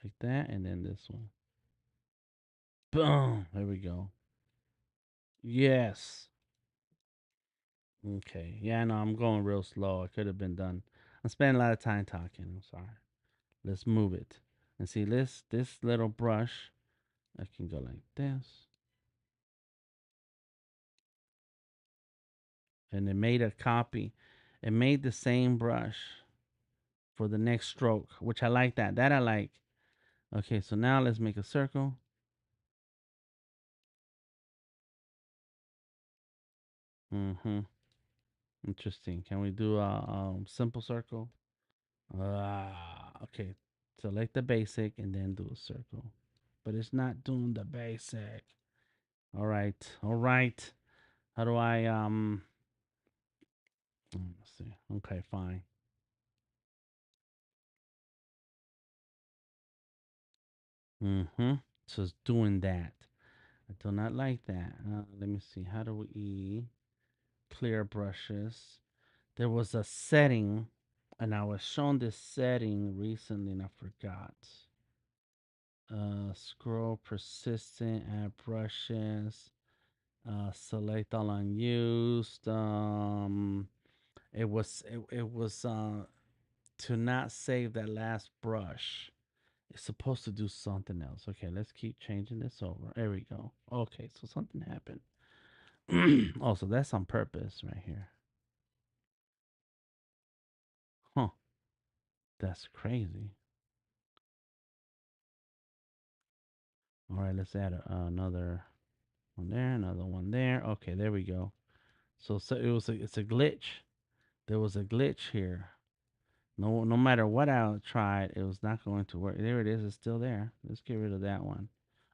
like that, and then this one. Boom. There we go. Yes. Okay. Yeah, no, I'm going real slow. I could have been done. I'm spending a lot of time talking. I'm sorry. Let's move it. And see this little brush, I can go like this. And it made a copy. It made the same brush for the next stroke, which I like that. That I like. Okay, so now let's make a circle. Mm-hmm. Interesting. Can we do a simple circle? Okay. Select the basic and then do a circle. But it's not doing the basic. All right. All right. How do I let's see. Okay, fine. Mm-hmm. So it's doing that. I do not like that. Let me see. How do we clear brushes? There was a setting, and I was shown this setting recently, and I forgot. Scroll persistent, add brushes, select all unused. It was to not save that last brush. It's supposed to do something else. Okay, let's keep changing this over. There we go. Okay, so something happened. Oh, so that's on purpose right here. Huh. That's crazy. All right, let's add another one there, another one there. Okay, there we go. So it's a glitch. There was a glitch here. No matter what I tried, it was not going to work. There it is. It's still there. Let's get rid of that one.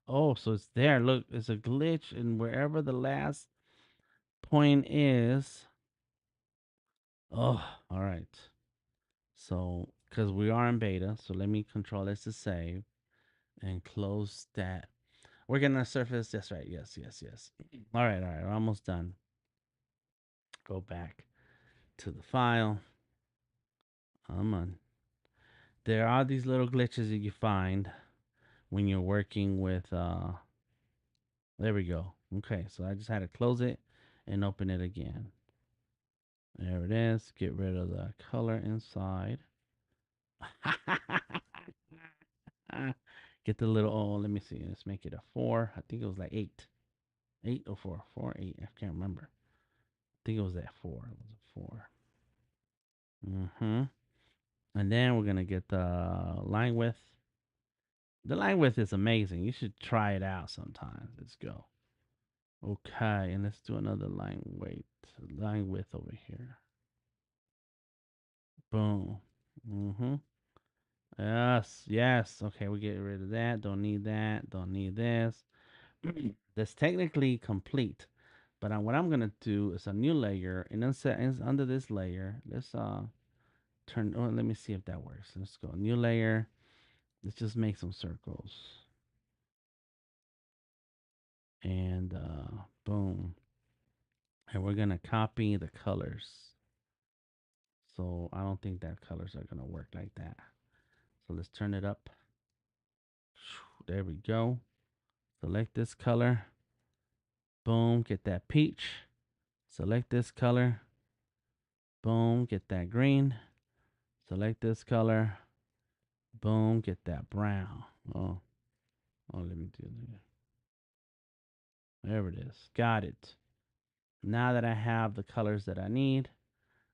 Oh, so it's there. Look, it's a glitch, and wherever the last point is. Oh, all right. So, because we are in beta, so let me control this to save and close that. We're gonna surface. That's right. Yes, yes, yes. All right, all right. We're almost done. Go back to the file. Come on. There are these little glitches that you find when you're working with. There we go. Okay, so I just had to close it and open it again. There it is. Get rid of the color inside. Get the little. Oh, let me see. Let's make it a 4. I think it was like 8. 8 or 4. 4, 8. I can't remember. I think it was at 4. It was a 4. Mm-hmm. And then we're gonna get the line width. The line width is amazing. You should try it out sometime. Let's go. Okay, and let's do another line width over here. Boom. Mm-hmm. Yes, yes. Okay, we get rid of that. Don't need that. Don't need this. That's technically complete. But what I'm gonna do is a new layer, and then under this layer, let's turn. Oh, let me see if that works. Let's go new layer. Let's just make some circles, and boom. And we're gonna copy the colors. So I don't think that colors are gonna work like that. So let's turn it up. There we go. Select this color. Boom, get that peach. Select this color. Boom, get that green. Select this color. Boom, get that brown. Oh, let me do that. There it is. Got it. Now that I have the colors that I need,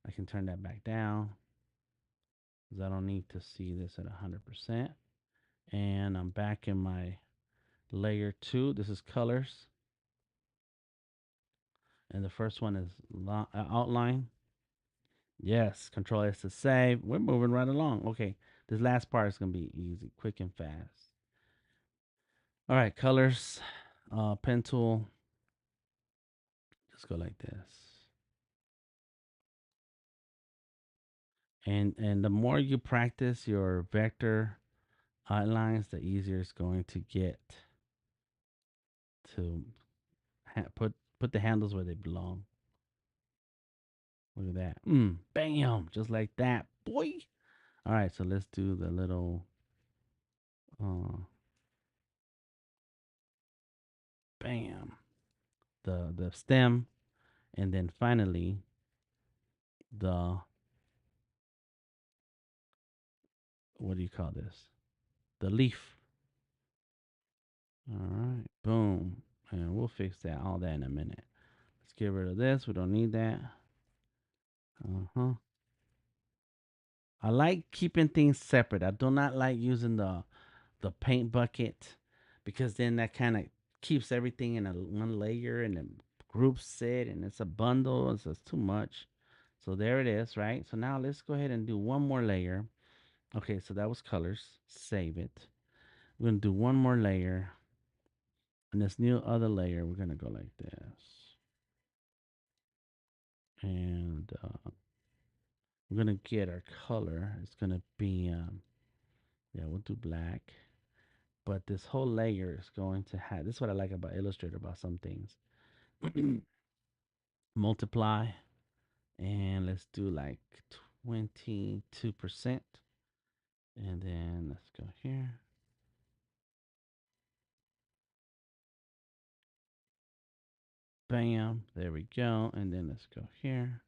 I can turn that back down because I don't need to see this at 100%. And I'm back in my layer 2. This is colors. And the first one is outline. Yes, Control S to save. We're moving right along. Okay, this last part is going to be easy, quick and fast. All right, colors, pen tool. Just go like this. And the more you practice your vector outlines, the easier it's going to get to put the handles where they belong. Look at that. Bam, just like that, boy. All right, so let's do the little uh bam, the stem, and then finally the what do you call this? The leaf. All right, boom, and we'll fix that all that in a minute. Let's get rid of this. We don't need that. Uh-huh. I like keeping things separate. I do not like using the paint bucket because then that kind of keeps everything in a one layer and then groups it and it's a bundle. It's just too much. So there it is, right? So now let's go ahead and do one more layer. Okay, so that was colors. Save it. We're gonna do one more layer. And this new other layer, we're gonna go like this. And we're gonna get our color. It's gonna be yeah, we'll do black. But this whole layer is going to have this is what I like about Illustrator about some things. Multiply and let's do like 22%. And then let's go here. Bam. There we go. And then let's go here.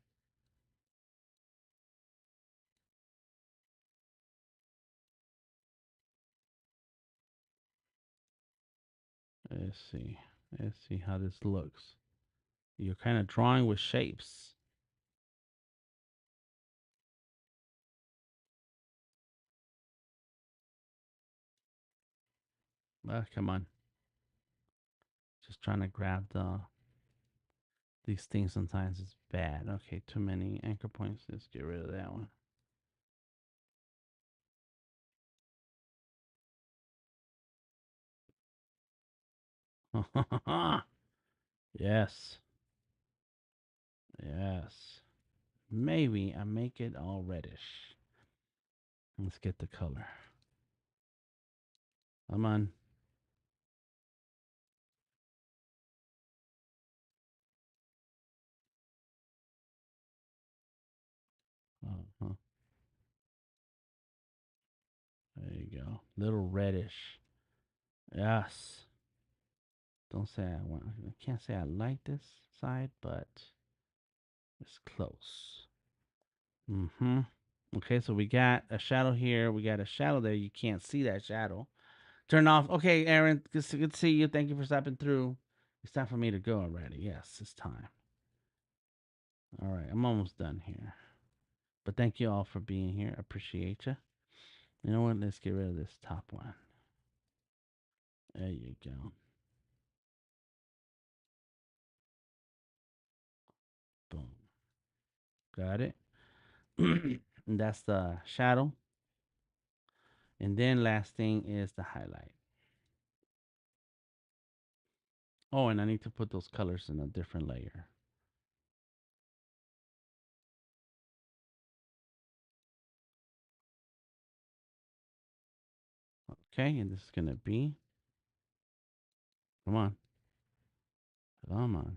Let's see. Let's see how this looks. You're kind of drawing with shapes. Come on. Just trying to grab these things sometimes it's bad. Okay, too many anchor points. Let's get rid of that one. Yes. Yes. Maybe I make it all reddish. Let's get the color. Come on. Uh-huh. There you go. Little reddish. Yes. Don't say I want. I can't say I like this side, but it's close. Mm-hmm. Okay, so we got a shadow here. We got a shadow there. You can't see that shadow. Turn off. Okay, Aaron. Good to see you. Thank you for stopping through. It's time for me to go already. Yes, it's time. All right, I'm almost done here. But thank you all for being here. Appreciate you. You know what? Let's get rid of this top one. There you go. Boom. Got it. And that's the shadow. And then last thing is the highlight. Oh, and I need to put those colors in a different layer. Okay, and this is gonna be, come on, come on.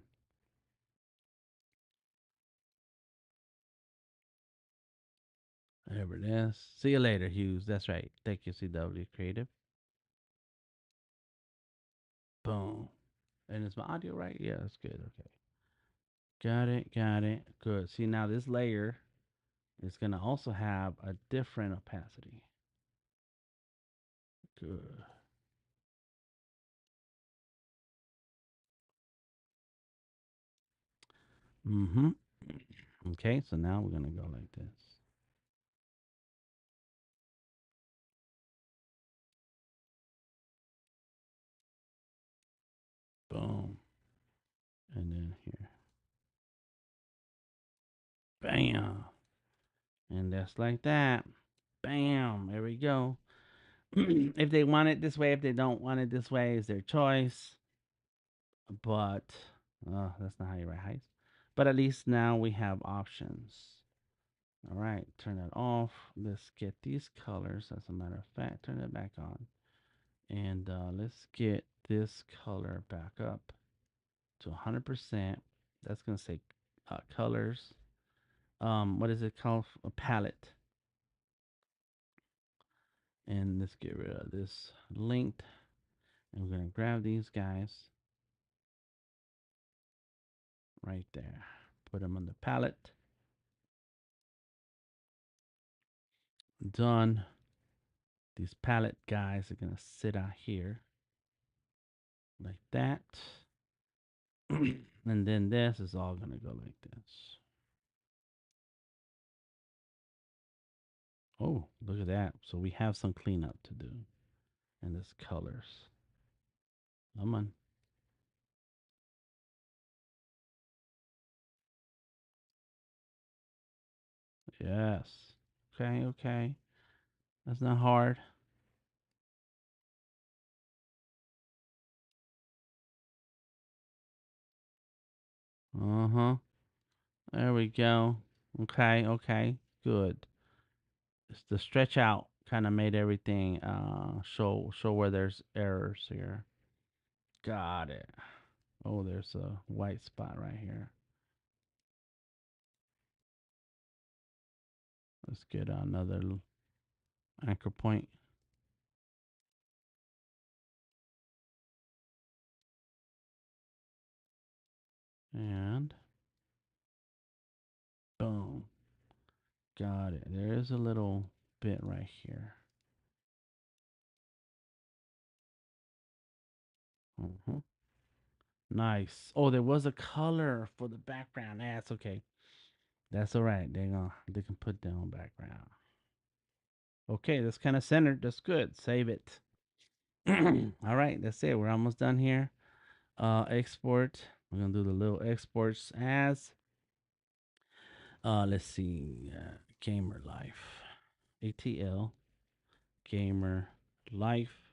There it is. See you later, Hughes. That's right. Thank you, CW Creative. Boom. And is my audio right? Yeah, that's good. Okay. Got it. Got it. Good. See, now this layer is going to also have a different opacity. Good. Mm-hmm. Okay, so now we're going to go like this. Boom. And then here. Bam. And that's like that. Bam. There we go. If they want it this way, if they don't want it this way, is their choice. But that's not how you write heist. But at least now we have options. All right, turn that off. Let's get these colors. As a matter of fact, turn it back on. And let's get this color back up to 100%. That's going to say colors. What is it called? A palette. And let's get rid of this linked. And we're going to grab these guys right there. Put them on the palette. Done. These palette guys are going to sit out here like that. And then this is all going to go like this. Oh, look at that. So we have some cleanup to do. And this colors. Come on. Yes. Okay, okay. That's not hard. Uh-huh. There we go. Okay, okay. Good. It's the stretch out kind of made everything show where there's errors here. Got it. Oh, there's a white spot right here. Let's get another anchor point. And boom. Got it. There is a little bit right here. Hmm. Nice. Oh, there was a color for the background. That's okay. That's all right. They can put down background. Okay, that's kind of centered. That's good. Save it. All right, that's it. We're almost done here. Export. We're gonna do the little exports as. Let's see. Gamer life. ATL. Gamer life.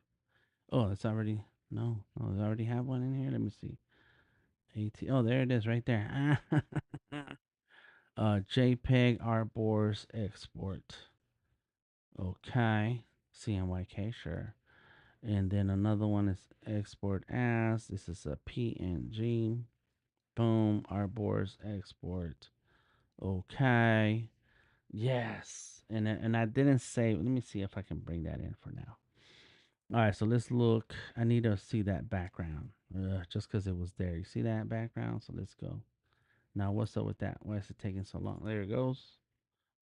Oh, it's already no. Oh, I already have one in here. Let me see. AT. Oh, there it is, right there. JPEG artboards export. Okay. CMYK, sure. And then another one is export as. This is a PNG. Boom. Artboards export. Okay. Yes. And I didn't save. Let me see if I can bring that in for now. All right. So let's look. I need to see that background. Just because it was there. You see that background? So let's go. Now what's up with that? Why is it taking so long? There it goes.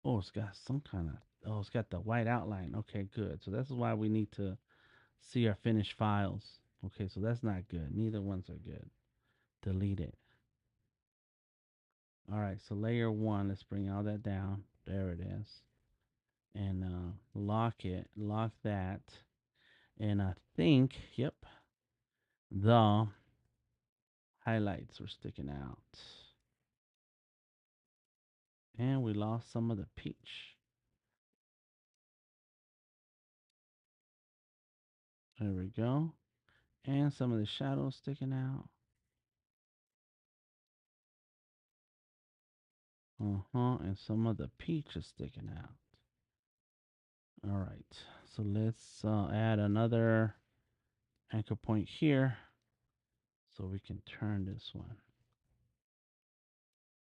Oh, it's got some kind of. Oh, it's got the white outline. Okay, good. So this is why we need to see our finished files. Okay, so that's not good. Neither ones are good. Delete it. All right, so layer one, let's bring all that down. There it is. And lock it, lock that. And I think, yep. The highlights were sticking out. And we lost some of the peach. There we go. And some of the shadows sticking out. And some of the peach is sticking out. All right. So let's add another anchor point here so we can turn this one.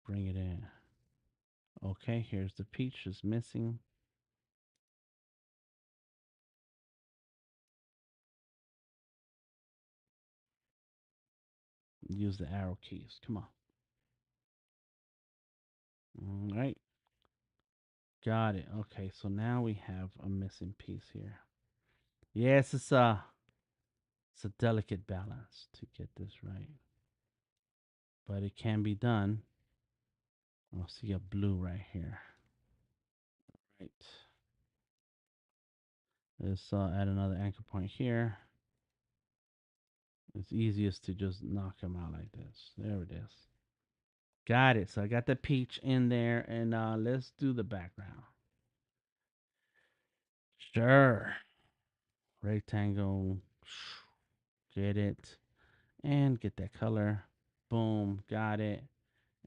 Bring it in. Okay, here's the peach is missing. Use the arrow keys. Come on. All right. Got it. Okay, so now we have a missing piece here. Yes, it's a delicate balance to get this right. But it can be done. I'll see a blue right here. Right. Let's add another anchor point here. It's easiest to just knock them out like this. There it is. Got it. So I got the peach in there, and let's do the background. Sure. Rectangle. Get it. And get that color. Boom. Got it.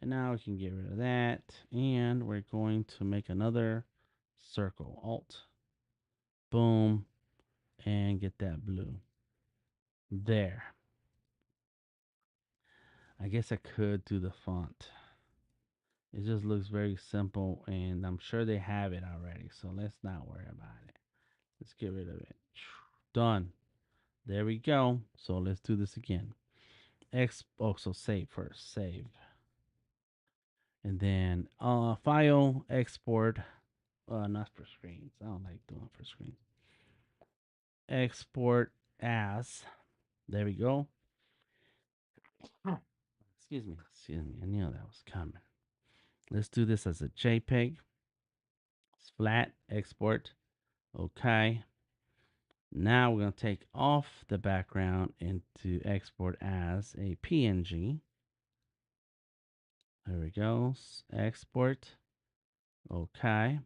And now we can get rid of that. And we're going to make another circle. Alt. Boom. And get that blue. There. I guess I could do the font. It just looks very simple, and I'm sure they have it already. So let's not worry about it. Let's get rid of it. Done. There we go. So let's do this again. So save first. Save. And then file, export. Not for screens. I don't like doing for screens. Export as. There we go. Excuse me. Excuse me. I knew that was coming. Let's do this as a JPEG. It's flat. Export. Okay. Now we're going to take off the background and to export as a PNG. There we go. Export. Okay.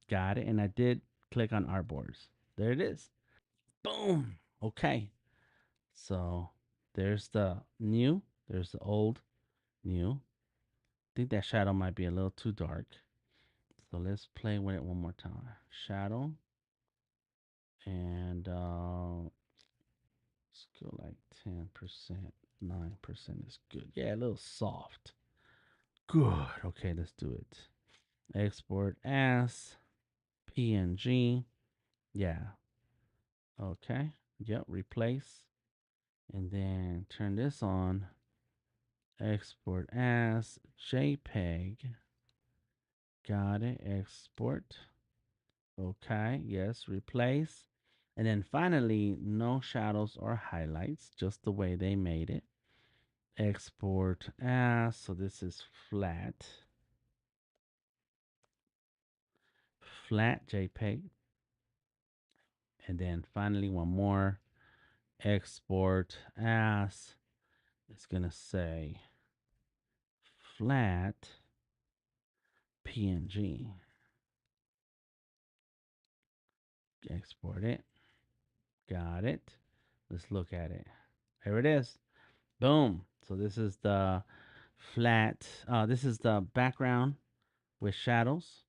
Got it. And I did click on artboards. There it is. Boom. Okay. So there's the new. There's the old, new. I think that shadow might be a little too dark. So let's play with it one more time. Shadow. And let's go like 10%. 9% is good. Yeah, a little soft. Good. Okay, let's do it. Export as PNG. Yeah. Okay. Yep. Replace. And then turn this on. Export as JPEG. Got it. Export. Okay. Yes. Replace. And then finally, no shadows or highlights, just the way they made it. Export as. So this is flat. Flat JPEG. And then finally, one more. Export as. It's going to say flat PNG. Export it. Got it. Let's look at it. There it is. Boom. So this is the flat. This is the background with shadows.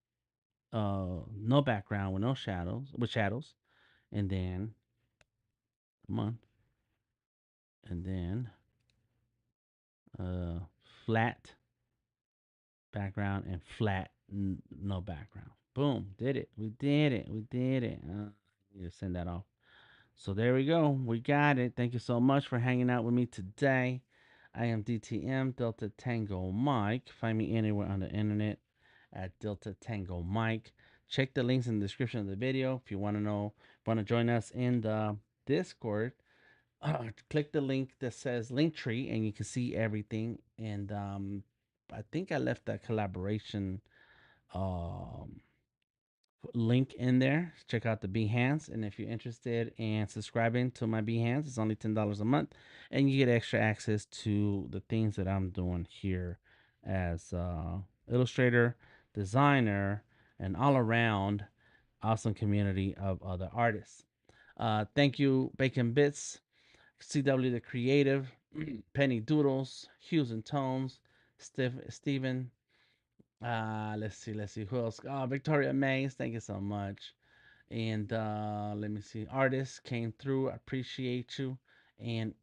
No background with no shadows. With shadows, and then come on, and then uh, flat background and flat no background. Boom. Did it. We did it. We did it. Need to send that off. So there we go. We got it. Thank you so much for hanging out with me today. I am DTM, Delta Tango Mike. Find me anywhere on the internet at Delta Tango Mike. Check the links in the description of the video if you want to know, want to join us in the Discord. Click the link that says Linktree, and you can see everything. And I think I left that collaboration um, link in there. Check out the Behance, and if you're interested in subscribing to my Behance, it's only $10 a month, and you get extra access to the things that I'm doing here as illustrator, designer, and all around awesome community of other artists. Thank you, Bacon Bits, CW the Creative, Penny Doodles, Hues and Tones, Steven. Let's see who else. Victoria Mays, thank you so much. And let me see, artists came through. I appreciate you. And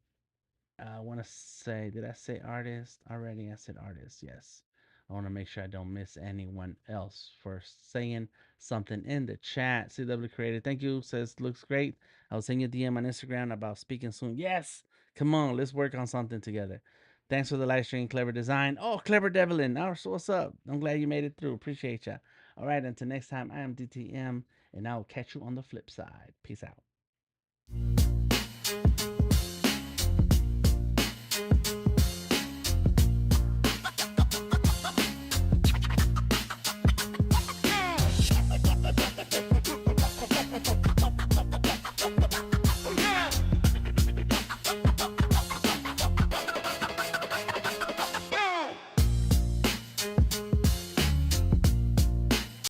I want to say, did I say artist already? I said artist, yes. I want to make sure I don't miss anyone else for saying something in the chat. CW Creator, thank you. Says, looks great. I'll send you a DM on Instagram about speaking soon. Yes, come on, let's work on something together. Thanks for the live stream, Clever Design. Oh, Clever Devlin. Oh, so what's up? I'm glad you made it through. Appreciate ya. All right, until next time, I am DTM, and I'll catch you on the flip side. Peace out.